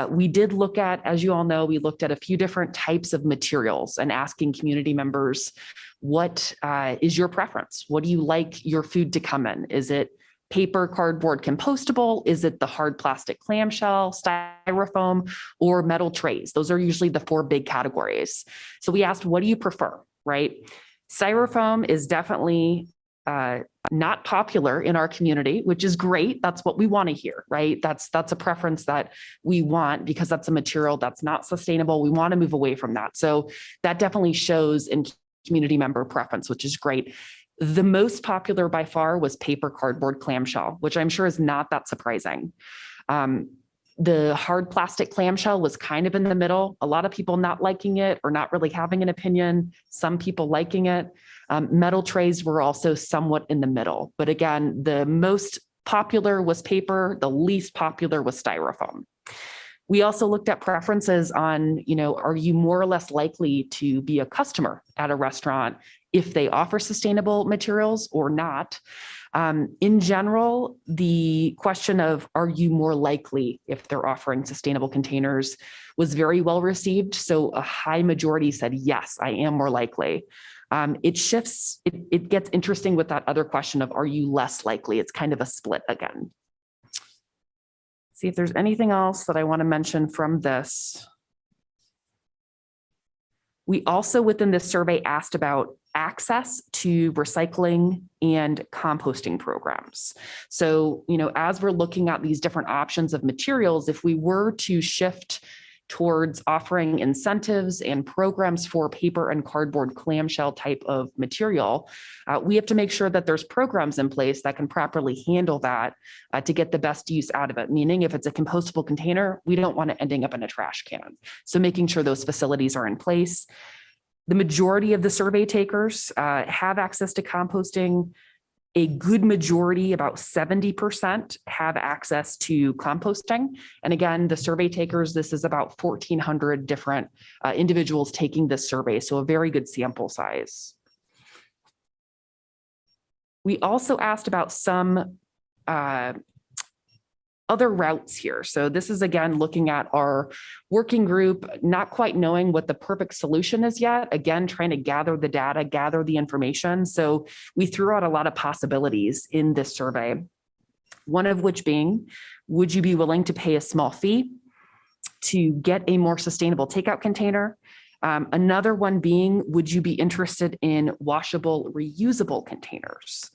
we did look at, as you all know, we looked at a few different types of materials and asking community members, what is your preference? What do you like your food to come in? Is it paper, cardboard, compostable? Is it the hard plastic clamshell, styrofoam, or metal trays? Those are usually the four big categories. So we asked, what do you prefer, right? Styrofoam is definitely not popular in our community, which is great. That's what we want to hear, right? That's a preference that we want because that's a material that's not sustainable. We want to move away from that. So that definitely shows in community member preference, which is great. The most popular by far was paper, cardboard, clamshell, which I'm sure is not that surprising. The hard plastic clamshell was kind of in the middle. A lot of people not liking it or not really having an opinion. Some people liking it. Metal trays were also somewhat in the middle. But again, the most popular was paper. The least popular was styrofoam. We also looked at preferences on, are you more or less likely to be a customer at a restaurant if they offer sustainable materials or not? In general, the question of are you more likely if they're offering sustainable containers was very well received. So a high majority said, yes, I am more likely. It shifts, it gets interesting with that other question of are you less likely? It's kind of a split again. See if there's anything else that I want to mention from this. We also within this survey asked about access to recycling and composting programs. So, as we're looking at these different options of materials, if we were to shift towards offering incentives and programs for paper and cardboard clamshell type of material, we have to make sure that there's programs in place that can properly handle that to get the best use out of it. Meaning if it's a compostable container, we don't want it ending up in a trash can. So making sure those facilities are in place. The majority of the survey takers have access to composting. A good majority, about 70%, have access to composting. And again, the survey takers, this is about 1,400 different individuals taking this survey, so a very good sample size. We also asked about some other routes here. So this is again looking at our working group, not quite knowing what the perfect solution is yet. Again, trying to gather the data, gather the information. So we threw out a lot of possibilities in this survey. One of which being, would you be willing to pay a small fee to get a more sustainable takeout container? Another one being, would you be interested in washable, reusable containers?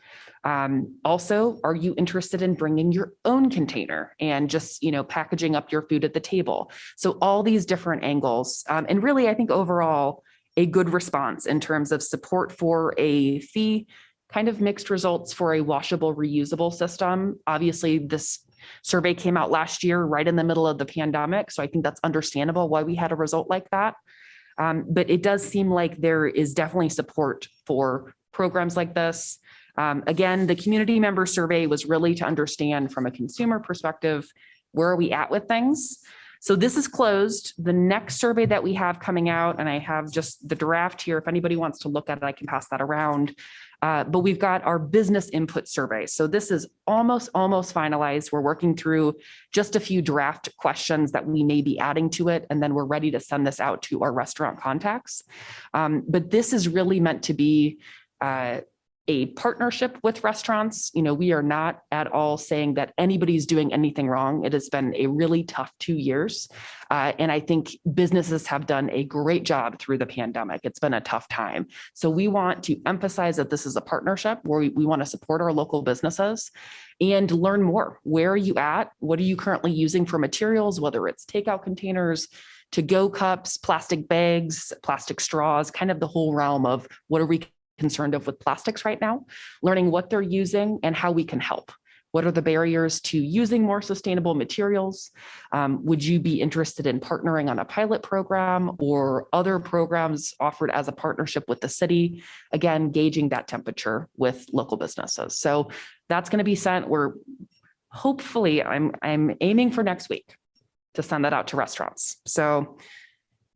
Also, are you interested in bringing your own container and just, packaging up your food at the table? So all these different angles. And really, I think overall, a good response in terms of support for a fee, kind of mixed results for a washable, reusable system. Obviously, this survey came out last year, right in the middle of the pandemic. So I think that's understandable why we had a result like that. But it does seem like there is definitely support for programs like this. Again, the community member survey was really to understand from a consumer perspective, Where are we at with things? So this is closed. The next survey that we have coming out, and I have just the draft here. If anybody wants to look at it, I can pass that around. But we've got our business input survey. So this is almost finalized. We're working through just a few draft questions that we may be adding to it. And then we're ready to send this out to our restaurant contacts. But this is really meant to be a partnership with restaurants. We are not at all saying that anybody's doing anything wrong. It has been a really tough 2 years. And I think businesses have done a great job through the pandemic. It's been a tough time. So we want to emphasize that this is a partnership where we want to support our local businesses and learn more. Where are you at? What are you currently using for materials, whether it's takeout containers, to-go cups, plastic bags, plastic straws, kind of the whole realm of what are we concerned of with plastics right now, learning what they're using and how we can help. What are the barriers to using more sustainable materials? Would you be interested in partnering on a pilot program or other programs offered as a partnership with the city? Again, gauging that temperature with local businesses. So that's going to be sent. We're hopefully, I'm aiming for next week to send that out to restaurants. So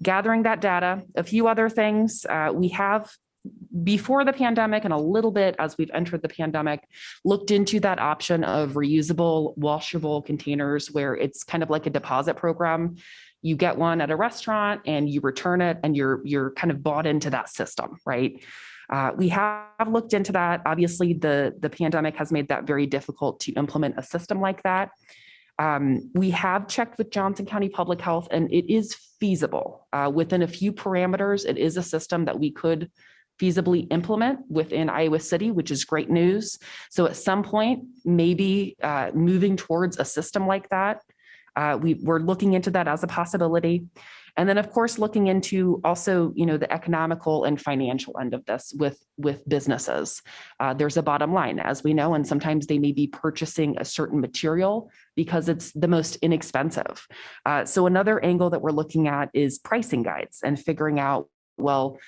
gathering that data, a few other things we have before the pandemic and a little bit as we've entered the pandemic, looked into that option of reusable, washable containers where it's kind of like a deposit program. You get one at a restaurant and you return it and you're kind of bought into that system, right? We have looked into that. Obviously, the pandemic has made that very difficult to implement a system like that. We have checked with Johnson County Public Health and it is feasible. Within a few parameters, it is a system that we could feasibly implement within Iowa City, which is great news. So at some point, maybe moving towards a system like that, we're looking into that as a possibility. And then of course, looking into also, the economical and financial end of this with businesses. There's a bottom line, as we know, and sometimes they may be purchasing a certain material because it's the most inexpensive. So another angle that we're looking at is pricing guides and figuring out, well,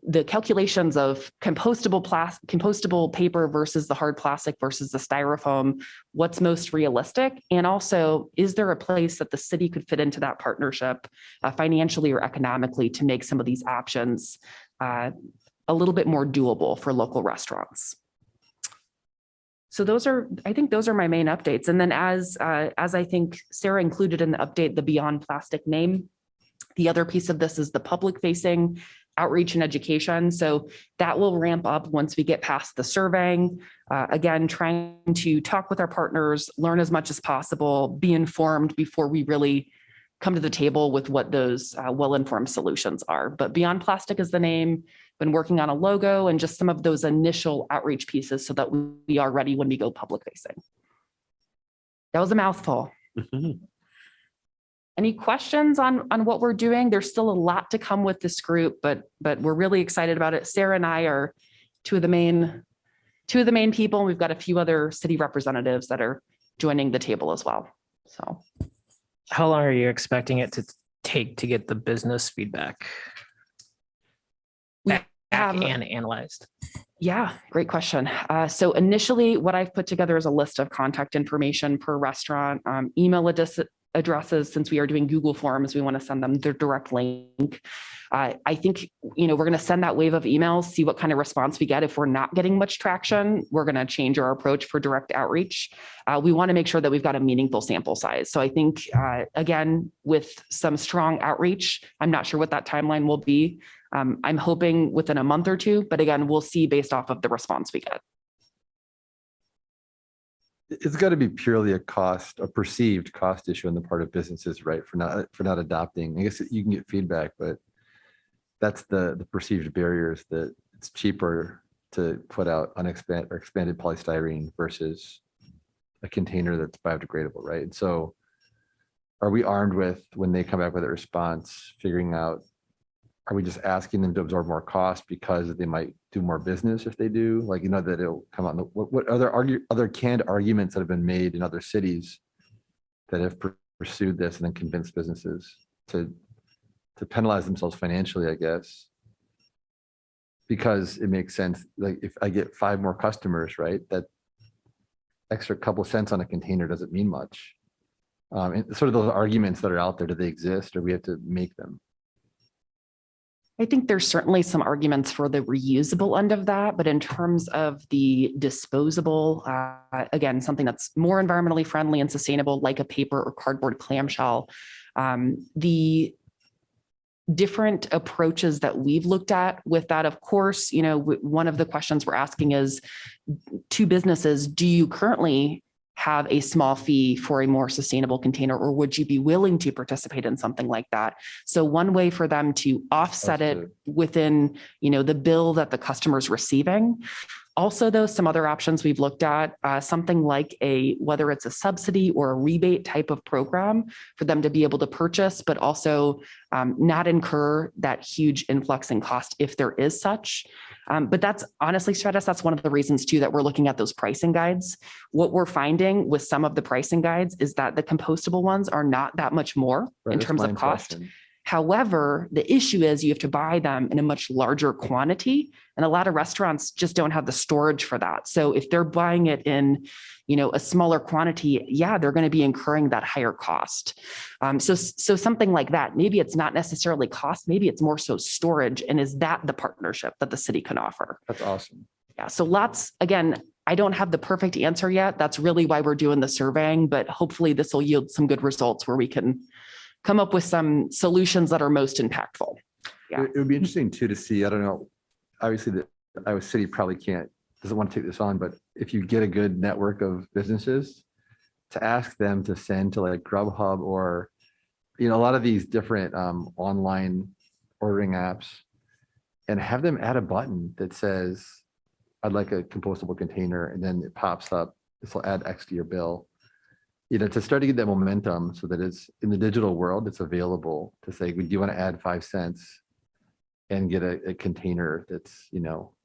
the calculations of compostable paper versus the hard plastic versus the styrofoam, what's most realistic? And also, is there a place that the city could fit into that partnership financially or economically to make some of these options a little bit more doable for local restaurants? So I think those are my main updates. And then as I think Sarah included in the update, the Beyond Plastic name, the other piece of this is the public facing outreach and education. So that will ramp up once we get past the surveying. Again, trying to talk with our partners, learn as much as possible, be informed before we really come to the table with what those well-informed solutions are. But Beyond Plastic is the name. Been working on a logo and just some of those initial outreach pieces so that we are ready when we go public facing. That was a mouthful. Any questions on what we're doing? There's still a lot to come with this group, but we're really excited about it. Sarah and I are two of the main people. We've got a few other city representatives that are joining the table as well. So, How long are you expecting it to take to get the business feedback back and analyzed? Yeah, great question. So initially, what I've put together is a list of contact information per restaurant, email addresses. Since we are doing Google Forms, we want to send them their direct link. I think, we're going to send that wave of emails, see what kind of response we get. If we're not getting much traction, we're going to change our approach for direct outreach. We want to make sure that we've got a meaningful sample size. So I think, again, with some strong outreach, I'm not sure what that timeline will be. I'm hoping within a month or two, but again, we'll see based off of the response we get. It's got to be purely a perceived cost issue on the part of businesses, right? For not adopting. I guess you can get feedback, but that's the perceived barriers, that it's cheaper to put out expanded polystyrene versus a container that's biodegradable, right? And so are we armed with, when they come back with a response, figuring out, are we just asking them to absorb more cost because they might do more business if they do? Like, that it'll come out. What other canned arguments that have been made in other cities that have pursued this and then convinced businesses to penalize themselves financially, I guess, because it makes sense. Like, if I get 5 more customers, right, that extra couple cents on a container doesn't mean much. And sort of those arguments that are out there, do they exist or we have to make them? I think there's certainly some arguments for the reusable end of that, but in terms of the disposable, again, something that's more environmentally friendly and sustainable, like a paper or cardboard clamshell, the different approaches that we've looked at with that, of course, one of the questions we're asking is to businesses, do you currently have a small fee for a more sustainable container, or would you be willing to participate in something like that? So one way for them to offset it within, the bill that the customer's receiving. Also, though, some other options we've looked at, something like whether it's a subsidy or a rebate type of program for them to be able to purchase, but also not incur that huge influx in cost if there is such. But that's honestly, Stratus, that's one of the reasons too that we're looking at those pricing guides. What we're finding with some of the pricing guides is that the compostable ones are not that much more in terms of cost. However, the issue is you have to buy them in a much larger quantity, and a lot of restaurants just don't have the storage for that. So if they're buying it in, a smaller quantity, yeah, they're going to be incurring that higher cost. So something like that, maybe it's not necessarily cost, maybe it's more so storage. And is that the partnership that the city can offer? That's awesome. Yeah. So again, I don't have the perfect answer yet. That's really why we're doing the surveying, but hopefully this will yield some good results where we can come up with some solutions that are most impactful. Yeah. It would be interesting too to see, I don't know, obviously the Iowa City probably doesn't want to take this on, but if you get a good network of businesses, to ask them to send to like Grubhub or, a lot of these different online ordering apps, and have them add a button that says, I'd like a compostable container, and then it pops up, this will add X to your bill. To start to get that momentum so that it's in the digital world, it's available to say, do you want to add 5 cents and get a container that's,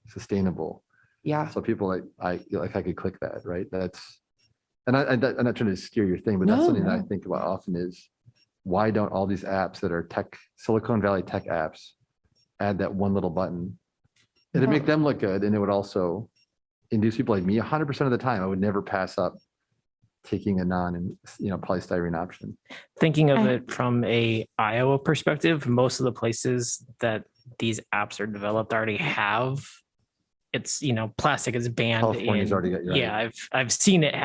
sustainable? Yeah. So people I could click that, right? I'm not trying to steer your thing, but that's something that I think about often is why don't all these apps that are Silicon Valley tech apps add that one little button? It'd make them look good. And it would also induce people like me 100% of the time. I would never pass up taking a polystyrene option. Thinking of it from a Iowa perspective, most of the places that these apps are developed already have it's, plastic is banned. California's already got, right. Yeah, I've seen it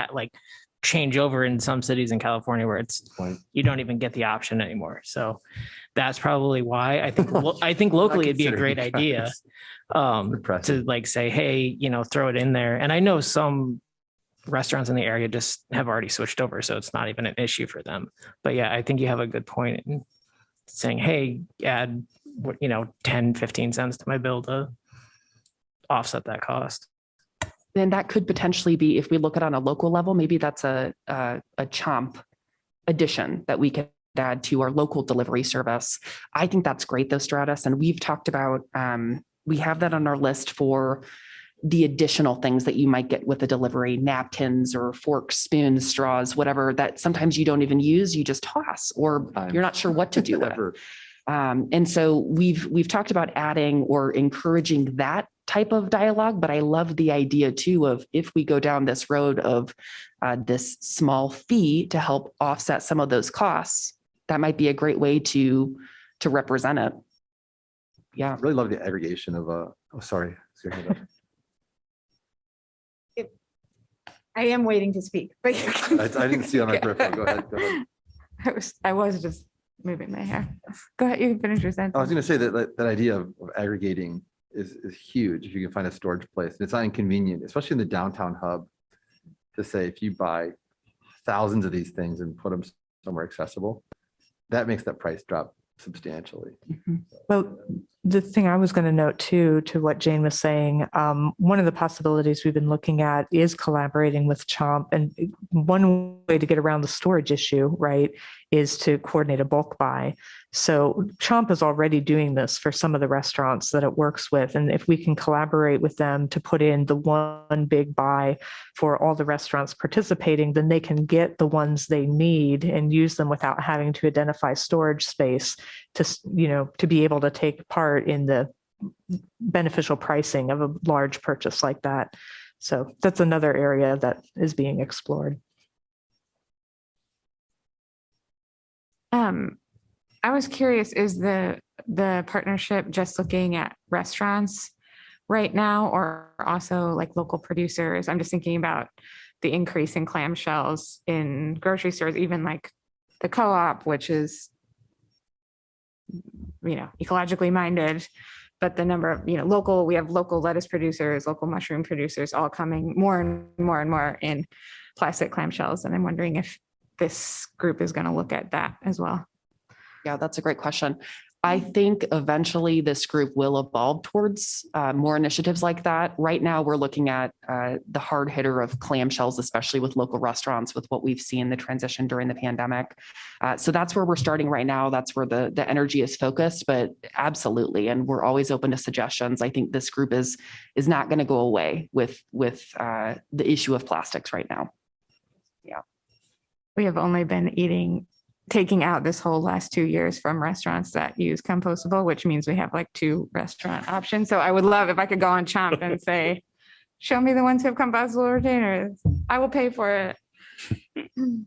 change over in some cities in California where you don't even get the option anymore. So that's probably why I think locally it'd be a great idea to say, hey, throw it in there. And I know some restaurants in the area just have already switched over, so it's not even an issue for them. But yeah, I think you have a good point in saying, hey, add 10, 15 cents to my bill to offset that cost. Then that could potentially be, if we look at it on a local level, maybe that's a CHOMP addition that we could add to our local delivery service. I think that's great though, Stratus. And we've talked about, we have that on our list for the additional things that you might get with a delivery, napkins or forks, spoons, straws, whatever that sometimes you don't even use, you just toss, or you're not sure what to do with. And so we've talked about adding or encouraging that type of dialogue, but I love the idea too of if we go down this road of this small fee to help offset some of those costs, that might be a great way to represent it. Yeah. I really love the aggregation of sorry. I am waiting to speak, but I didn't see on my peripheral. Go ahead. I was just moving my hair. Go ahead. You can finish your sentence. I was going to say that idea of aggregating is huge. If you can find a storage place, and it's not inconvenient, especially in the downtown hub, to say if you buy thousands of these things and put them somewhere accessible, that makes that price drop substantially. Mm-hmm. Well, the thing I was going to note too, to what Jane was saying, one of the possibilities we've been looking at is collaborating with CHOMP. And one way to get around the storage issue, right, is to coordinate a bulk buy. So CHOMP is already doing this for some of the restaurants that it works with. And if we can collaborate with them to put in the one big buy for all the restaurants participating, then they can get the ones they need and use them without having to identify storage space to be able to take part in the beneficial pricing of a large purchase like that. So that's another area that is being explored. I was curious, is the partnership just looking at restaurants right now, or also like local producers? I'm just thinking about the increase in clamshells in grocery stores, even like the co-op, which is, ecologically minded, but the number of, we have local lettuce producers, local mushroom producers, all coming more and more and more in plastic clamshells. And I'm wondering if this group is going to look at that as well. Yeah, that's a great question. I think eventually this group will evolve towards more initiatives like that. Right now, we're looking at the hard hitter of clamshells, especially with local restaurants, with what we've seen the transition during the pandemic. So that's where we're starting right now. That's where the energy is focused, but absolutely. And we're always open to suggestions. I think this group is not going to go away with the issue of plastics right now. Yeah. We have only been taking out this whole last 2 years from restaurants that use compostable, which means we have like 2 restaurant options. So I would love if I could go on Chomp and say, show me the ones who have compostable containers. I will pay for it. Kind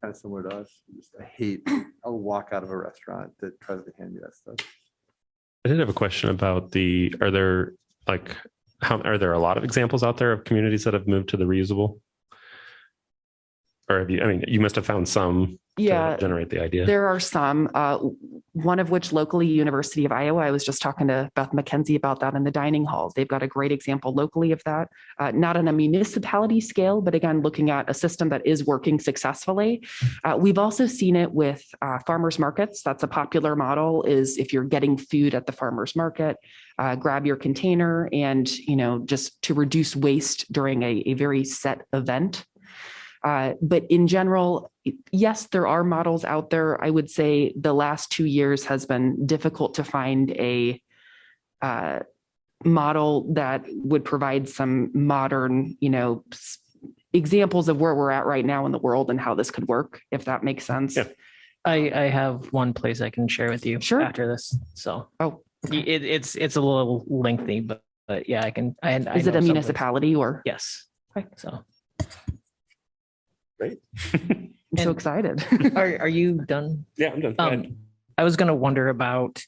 of similar to us. I'll walk out of a restaurant that tries to hand me that stuff. I did have a question about are there a lot of examples out there of communities that have moved to the reusable? Or have you, you must have found some to generate the idea. There are some, one of which locally, University of Iowa. I was just talking to Beth McKenzie about that in the dining halls. They've got a great example locally of that, not on a municipality scale, but again, looking at a system that is working successfully. We've also seen it with farmers markets. That's a popular model, is if you're getting food at the farmers market, grab your container and, just to reduce waste during a very set event. But in general, yes, there are models out there. I would say the last 2 years has been difficult to find a model that would provide some modern, examples of where we're at right now in the world and how this could work, if that makes sense. Yeah. I have one place I can share with you after this. So it's a little lengthy, but yeah, I can. Is it a municipality or? Yes. Okay. So. Great. I'm so excited. Are you done? Yeah, I'm done. I was going to wonder about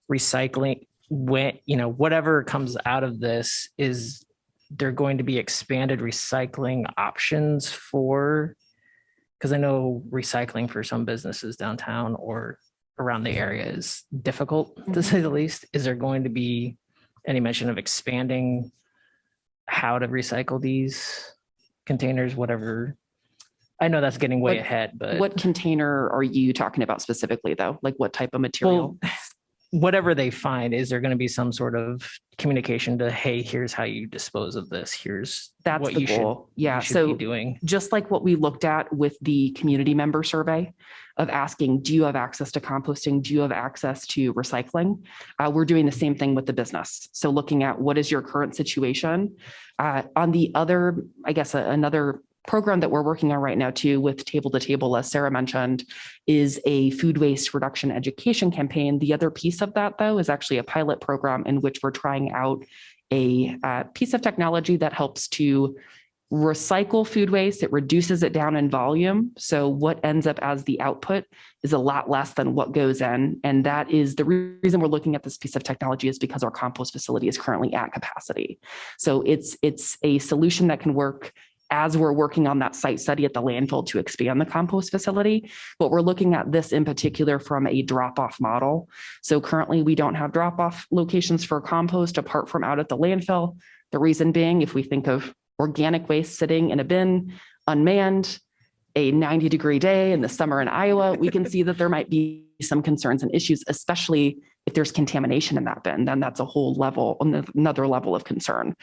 recycling. When, whatever comes out of this, is there going to be expanded recycling options because I know recycling for some businesses downtown or around the area is difficult, to say the least. Is there going to be any mention of expanding how to recycle these containers, whatever? I know that's getting way ahead, but what container are you talking about specifically, though? Like what type of material? Well, whatever they find, is there going to be some sort of communication to, hey, here's how you dispose of this. Here's that's what the you goal. should So be doing. Just like what we looked at with the community member survey of asking, do you have access to composting? Do you have access to recycling? We're doing the same thing with the business. So looking at what is your current situation. On the other, I guess, another program that we're working on right now too with Table to Table, as Sarah mentioned, is a food waste reduction education campaign. The other piece of that, though, is actually a pilot program in which we're trying out a piece of technology that helps to recycle food waste. It reduces it down in volume. So what ends up as the output is a lot less than what goes in. And that is the reason we're looking at this piece of technology, is because our compost facility is currently at capacity. So it's a solution that can work as we're working on that site study at the landfill to expand the compost facility. But we're looking at this in particular from a drop-off model. So currently we don't have drop-off locations for compost apart from out at the landfill. The reason being, if we think of organic waste sitting in a bin, unmanned, a 90-degree day in the summer in Iowa, we can see that there might be some concerns and issues, especially if there's contamination in that bin. Then that's a whole level, another level of concern.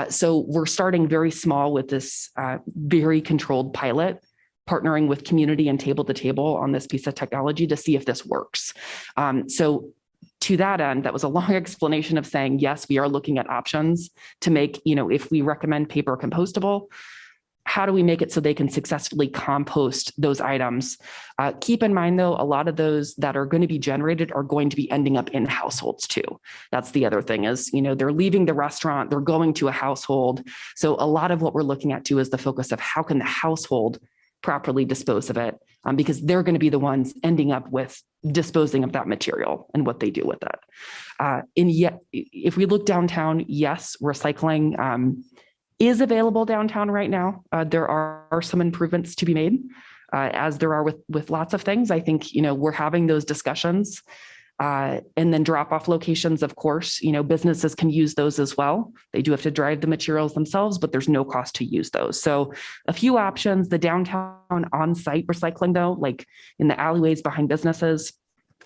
So we're starting very small with this very controlled pilot, partnering with community and Table to Table on this piece of technology to see if this works. So to that end, that was a long explanation of saying, yes, we are looking at options to make, if we recommend paper compostable, how do we make it so they can successfully compost those items? Keep in mind, though, a lot of those that are going to be generated are going to be ending up in households too. That's the other thing is, they're leaving the restaurant, they're going to a household. So a lot of what we're looking at too is the focus of how can the household properly dispose of it because they're going to be the ones ending up with disposing of that material and what they do with it. And yet, if we look downtown, yes, recycling is available downtown right now. There are some improvements to be made, as there are with lots of things. I think, we're having those discussions. And then drop-off locations, of course, businesses can use those as well. They do have to drive the materials themselves, but there's no cost to use those. So a few options, the downtown on-site recycling though, like in the alleyways behind businesses,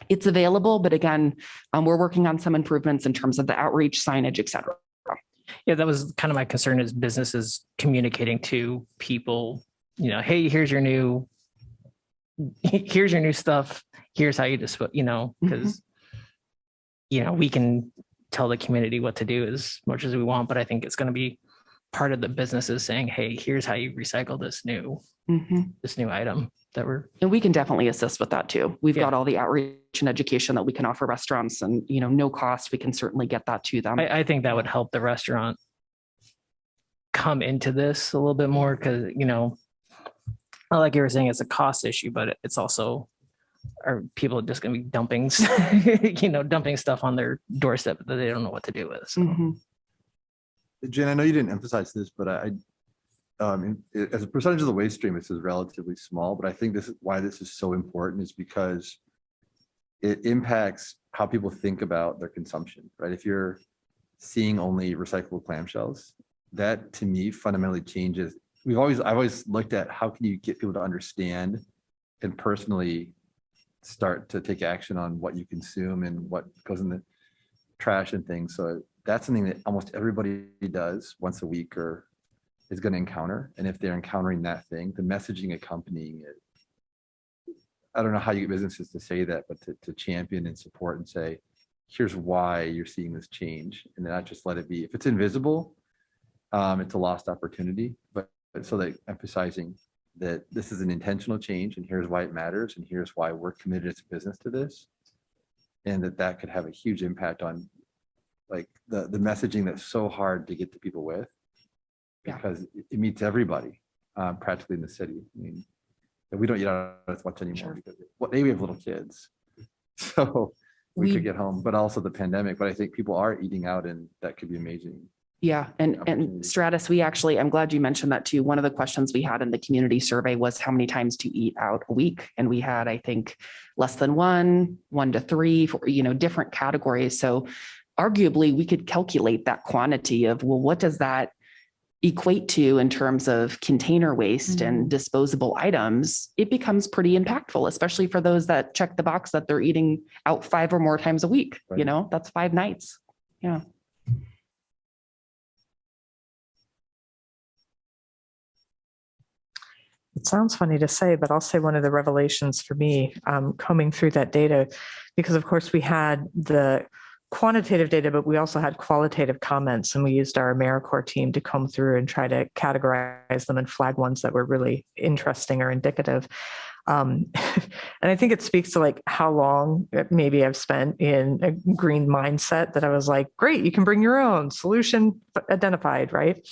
it's available. But again, we're working on some improvements in terms of the outreach, signage, et cetera. Yeah, that was kind of my concern, is businesses communicating to people, hey, here's your new stuff. Here's how you dispose, because, we can tell the community what to do as much as we want, but I think it's going to be part of the businesses saying, hey, here's how you recycle this new item that we're. And we can definitely assist with that too. We've Yeah. got all the outreach and education that we can offer restaurants, and, no cost. We can certainly get that to them. I think that would help the restaurant come into this a little bit more, because, like you were saying, it's a cost issue, but it's also, are people just going to be dumping, dumping stuff on their doorstep that they don't know what to do with? So. Mhm. Jen, I know you didn't emphasize this, but as a percentage of the waste stream, this is relatively small, but I think why this is so important is because it impacts how people think about their consumption, right? If you're seeing only recyclable clamshells, that to me fundamentally changes. I've always looked at how can you get people to understand and personally start to take action on what you consume and what goes in the trash and things. So that's something that almost everybody does once a week or is going to encounter. And if they're encountering that thing, the messaging accompanying it, I don't know how you get businesses to say that, but to champion and support and say, here's why you're seeing this change, and not just let it be. If it's invisible, it's a lost opportunity, but so that emphasizing that this is an intentional change and here's why it matters and here's why we're committed as a business to this, and that could have a huge impact on like the messaging that's so hard to get to people with, because it meets everybody practically in the city. I mean, we don't eat out as much anymore because we have little kids, so we could get home, but also the pandemic. But I think people are eating out, and that could be amazing. Yeah. And Stratus, I'm glad you mentioned that too. One of the questions we had in the community survey was how many times do you eat out a week? And we had, I think, less than 1 to 3 for, different categories. So arguably we could calculate that quantity of, well, what does that equate to in terms of container waste and disposable items? It becomes pretty impactful, especially for those that check the box that they're eating out 5 or more times a week. Right. That's 5 nights. Yeah. It sounds funny to say, but I'll say one of the revelations for me combing through that data, because of course we had the quantitative data, but we also had qualitative comments, and we used our AmeriCorps team to comb through and try to categorize them and flag ones that were really interesting or indicative. And I think it speaks to like how long maybe I've spent in a green mindset that I was like, great, you can bring your own solution identified, right?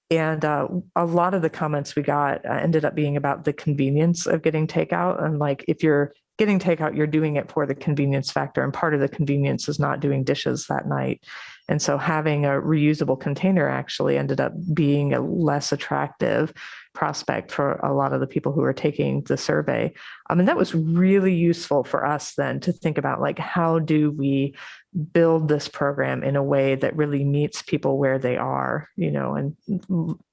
And a lot of the comments we got ended up being about the convenience of getting takeout. And like, if you're getting takeout, you're doing it for the convenience factor. And part of the convenience is not doing dishes that night. And so having a reusable container actually ended up being a less attractive prospect for a lot of the people who were taking the survey. And that was really useful for us then to think about, like, how do we build this program in a way that really meets people where they are, and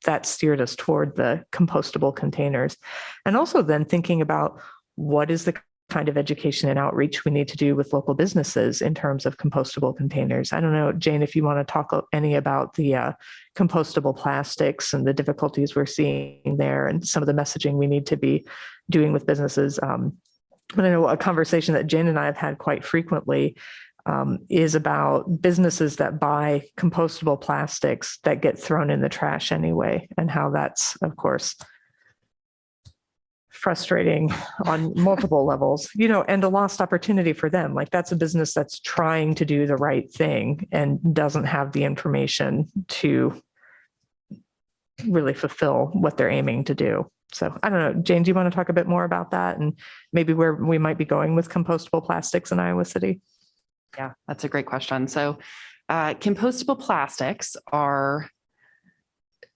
that steered us toward the compostable containers. And also then thinking about what is the kind of education and outreach we need to do with local businesses in terms of compostable containers. I don't know, Jane, if you want to talk any about the compostable plastics and the difficulties we're seeing there and some of the messaging we need to be doing with businesses. But I know a conversation that Jane and I have had quite frequently is about businesses that buy compostable plastics that get thrown in the trash anyway, and how that's, of course, frustrating on multiple levels, and a lost opportunity for them. Like, that's a business that's trying to do the right thing and doesn't have the information to really fulfill what they're aiming to do. So I don't know, Jane, do you want to talk a bit more about that and maybe where we might be going with compostable plastics in Iowa City? Yeah, that's a great question. So compostable plastics are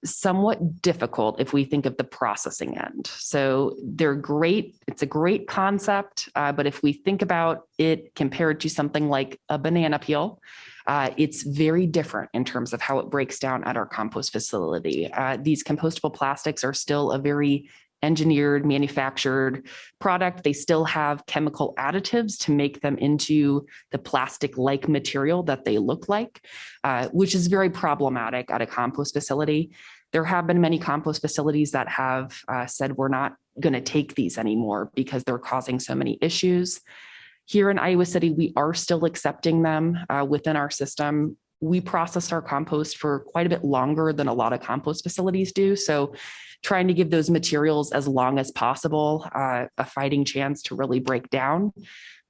somewhat difficult if we think of the processing end. So they're great. It's a great concept. But if we think about it compared to something like a banana peel, it's very different in terms of how it breaks down at our compost facility. These compostable plastics are still a very engineered, manufactured product. They still have chemical additives to make them into the plastic-like material that they look like, which is very problematic at a compost facility. There have been many compost facilities that have said we're not going to take these anymore because they're causing so many issues. Here in Iowa City, we are still accepting them within our system. We process our compost for quite a bit longer than a lot of compost facilities do. So trying to give those materials as long as possible, a fighting chance to really break down.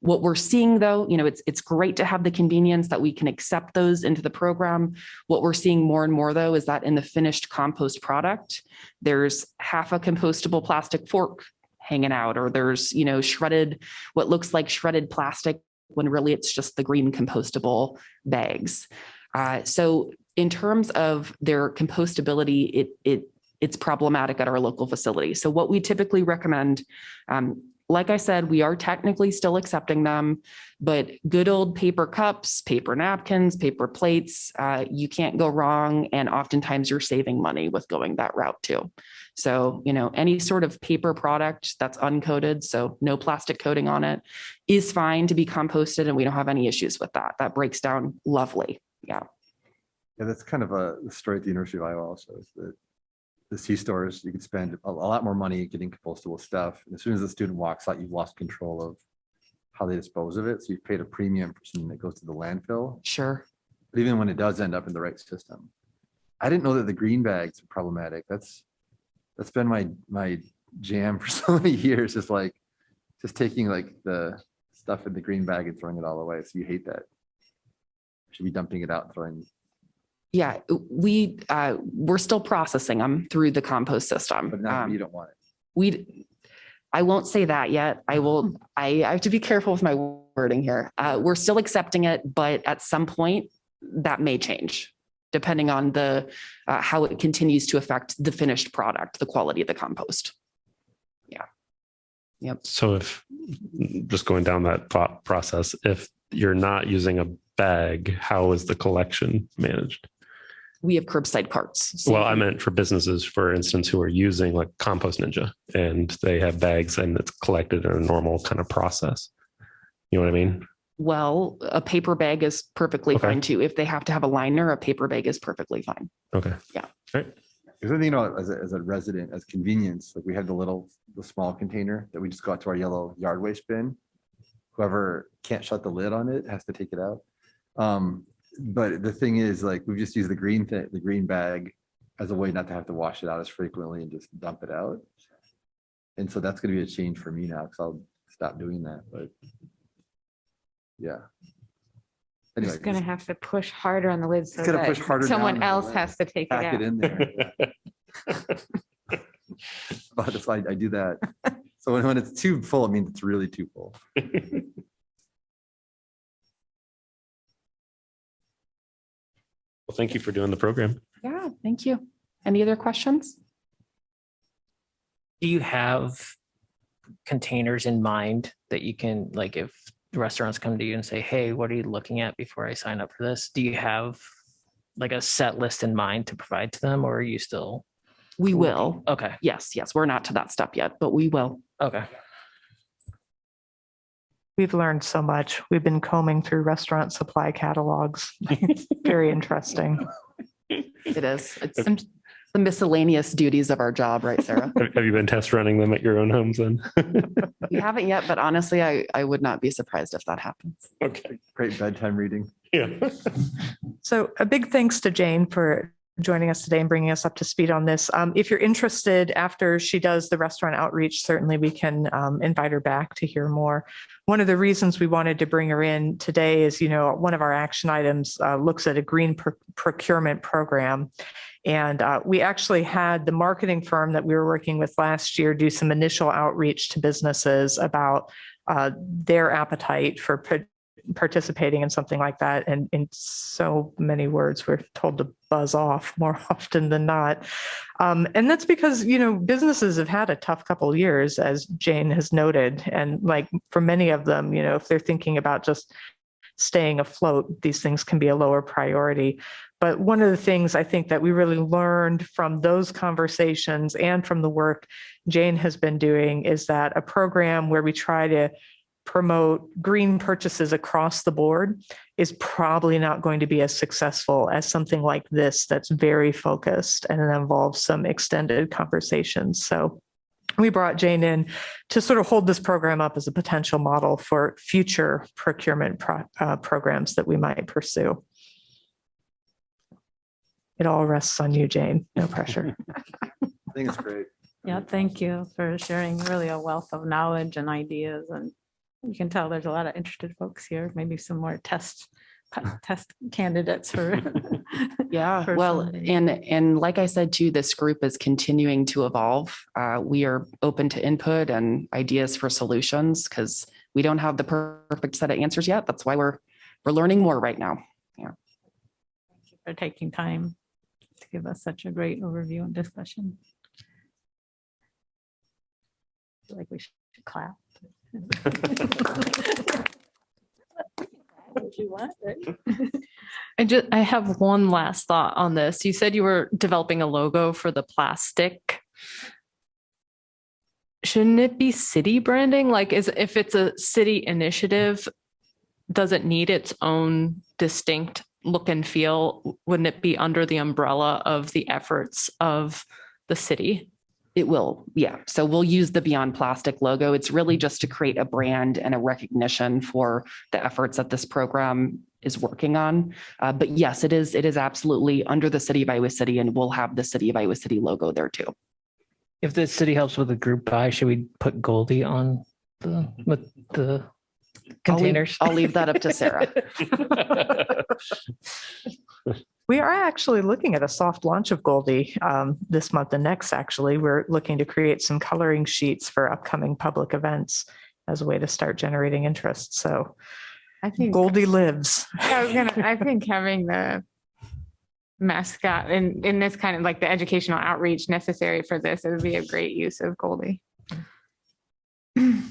What we're seeing though, it's great to have the convenience that we can accept those into the program. What we're seeing more and more though, is that in the finished compost product, there's half a compostable plastic fork hanging out, or there's, shredded, what looks like shredded plastic when really it's just the green compostable bags. So in terms of their compostability, it's problematic at our local facility. So what we typically recommend, like I said, we are technically still accepting them, but good old paper cups, paper napkins, paper plates, you can't go wrong. And oftentimes you're saving money with going that route too. So, any sort of paper product that's uncoated, so no plastic coating on it, is fine to be composted. And we don't have any issues with that. That breaks down lovely. Yeah. Yeah, that's kind of a story at the University of Iowa also, is that the C-stores, you could spend a lot more money getting compostable stuff. And as soon as the student walks out, you've lost control of how they dispose of it. So you've paid a premium for something that goes to the landfill. Sure. But even when it does end up in the right system. I didn't know that the green bags are problematic. That's been my jam for so many years. Just taking like the stuff in the green bag and throwing it all away. So you hate that. Should be dumping it out and throwing. Yeah, we're still processing them through the compost system. But now you don't want it. I won't say that yet. I have to be careful with my wording here. We're still accepting it, but at some point that may change depending on the how it continues to affect the finished product, the quality of the compost. Yeah. Yep. So if just going down that thought process, if you're not using a bag, how is the collection managed? We have curbside carts. So well, I meant for businesses, for instance, who are using like Compost Ninja and they have bags and it's collected in a normal kind of process. You know what I mean? Well, a paper bag is perfectly fine too. If they have to have a liner, a paper bag is perfectly fine. Okay. Yeah. All right. Because as a resident, as convenience, like we had the small container that we just got to our yellow yard waste bin. Whoever can't shut the lid on it has to take it out. But the thing is, like, we've just used the green bag as a way not to have to wash it out as frequently and just dump it out. And so that's going to be a change for me now because I'll stop doing that. But yeah. Anyway, Just going to have to push harder on the lid so gotta that push harder someone down else on the has to take it pack out. it in there. But that's why I do that. So when it's too full, it means it's really too full. Well, thank you for doing the program. Yeah. Thank you. Any other questions? Do you have containers in mind that you can, like, if restaurants come to you and say, hey, what are you looking at before I sign up for this? Do you have like a set list in mind to provide to them, or are you still? We will. Okay. Yes. We're not to that step yet, but we will. Okay. We've learned so much. We've been combing through restaurant supply catalogs. It's very interesting. It is. It's the miscellaneous duties of our job, right, Sarah? Have you been test running them at your own homes then? We haven't yet, but honestly, I would not be surprised if that happens. Okay. Great bedtime reading. Yeah. So a big thanks to Jane for joining us today and bringing us up to speed on this. If you're interested, after she does the restaurant outreach, certainly we can invite her back to hear more. One of the reasons we wanted to bring her in today is, one of our action items looks at a green procurement program. And we actually had the marketing firm that we were working with last year do some initial outreach to businesses about their appetite for participating in something like that. And in so many words, we're told to buzz off more often than not. And that's because, businesses have had a tough couple of years, as Jane has noted. And like for many of them, if they're thinking about just staying afloat, these things can be a lower priority. But one of the things I think that we really learned from those conversations and from the work Jane has been doing is that a program where we try to promote green purchases across the board is probably not going to be as successful as something like this that's very focused and it involves some extended conversations. So we brought Jane in to sort of hold this program up as a potential model for future procurement programs that we might pursue. It all rests on you, Jane. No pressure. I think it's great. Yeah, thank you for sharing really a wealth of knowledge and ideas. And you can tell there's a lot of interested folks here, maybe some more test candidates for. Yeah, for well, funding. and like I said, too, this group is continuing to evolve. We are open to input and ideas for solutions because we don't have the perfect set of answers yet. That's why we're learning more right now. Thank you for taking time to give us such a great overview and discussion. I feel like we should clap. What you want, right? I have one last thought on this. You said you were developing a logo for the plastic. Shouldn't it be city branding? Like, if it's a city initiative, does it need its own distinct look and feel? Wouldn't it be under the umbrella of the efforts of the city? It will, yeah. So we'll use the Beyond Plastic logo. It's really just to create a brand and a recognition for the efforts that this program is working on. But yes, it is absolutely under the City of Iowa City, and we'll have the City of Iowa City logo there too. If the city helps with a group buy, should we put Goldie on the containers? I'll leave that up to Sarah. We are actually looking at a soft launch of Goldie this month and next, actually. We're looking to create some coloring sheets for upcoming public events as a way to start generating interest. So I think Goldie lives. I think having the mascot in this kind of like the educational outreach necessary for this, it would be a great use of Goldie. Thank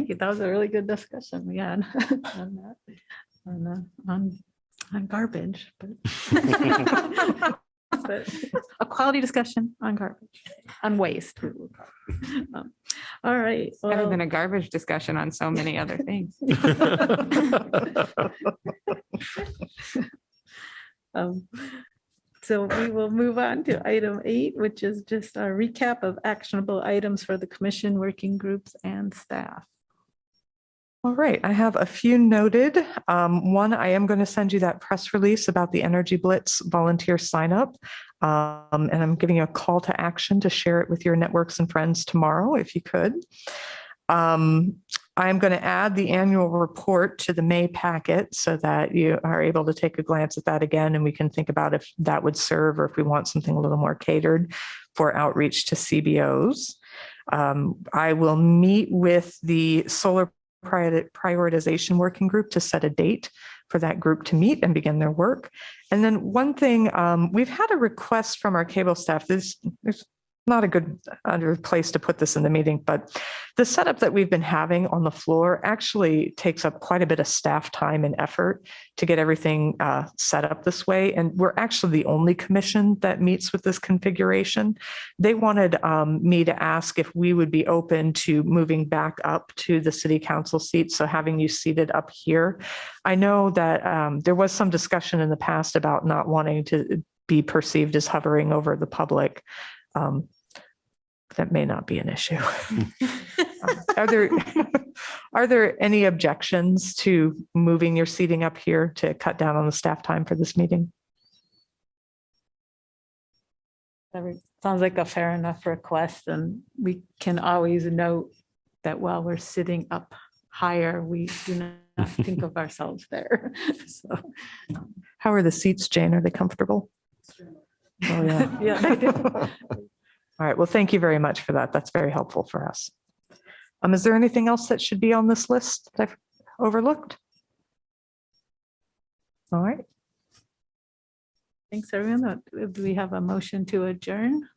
you. That was a really good discussion we had on that. On garbage, but a quality discussion on garbage, on waste. All right. Better than a garbage discussion on so many other things. So we will move on to item 8, which is just a recap of actionable items for the commission, working groups, and staff. All right, I have a few noted. One, I am going to send you that press release about the Energy Blitz volunteer sign up. And I'm giving you a call to action to share it with your networks and friends tomorrow, if you could. I'm going to add the annual report to the May packet so that you are able to take a glance at that again, and we can think about if that would serve or if we want something a little more catered for outreach to CBOs. I will meet with the solar prioritization working group to set a date for that group to meet and begin their work. And then one thing, we've had a request from our cable staff. There's not a good place to put this in the meeting, but the setup that we've been having on the floor actually takes up quite a bit of staff time and effort to get everything set up this way. And we're actually the only commission that meets with this configuration. They wanted me to ask if we would be open to moving back up to the city council seat. So having you seated up here. I know that there was some discussion in the past about not wanting to be perceived as hovering over the public. That may not be an issue. Are there any objections to moving your seating up here to cut down on the staff time for this meeting? Sounds like a fair enough request, and we can always note that while we're sitting up higher, we do not think of ourselves there. So How are the seats, Jane? Are they comfortable? Oh, yeah. Yeah, they do. All right. Well, thank you very much for that. That's very helpful for us. Is there anything else that should be on this list that I've overlooked? All right. Thanks, everyone. Do we have a motion to adjourn?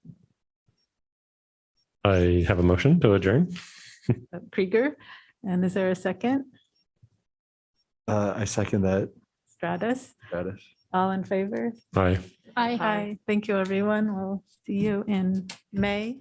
I have a motion to adjourn. Krieger, and is there a second? I second that, Stratus, Travis. all in favor? Aye. Aye. Thank you, everyone. We'll see you in May.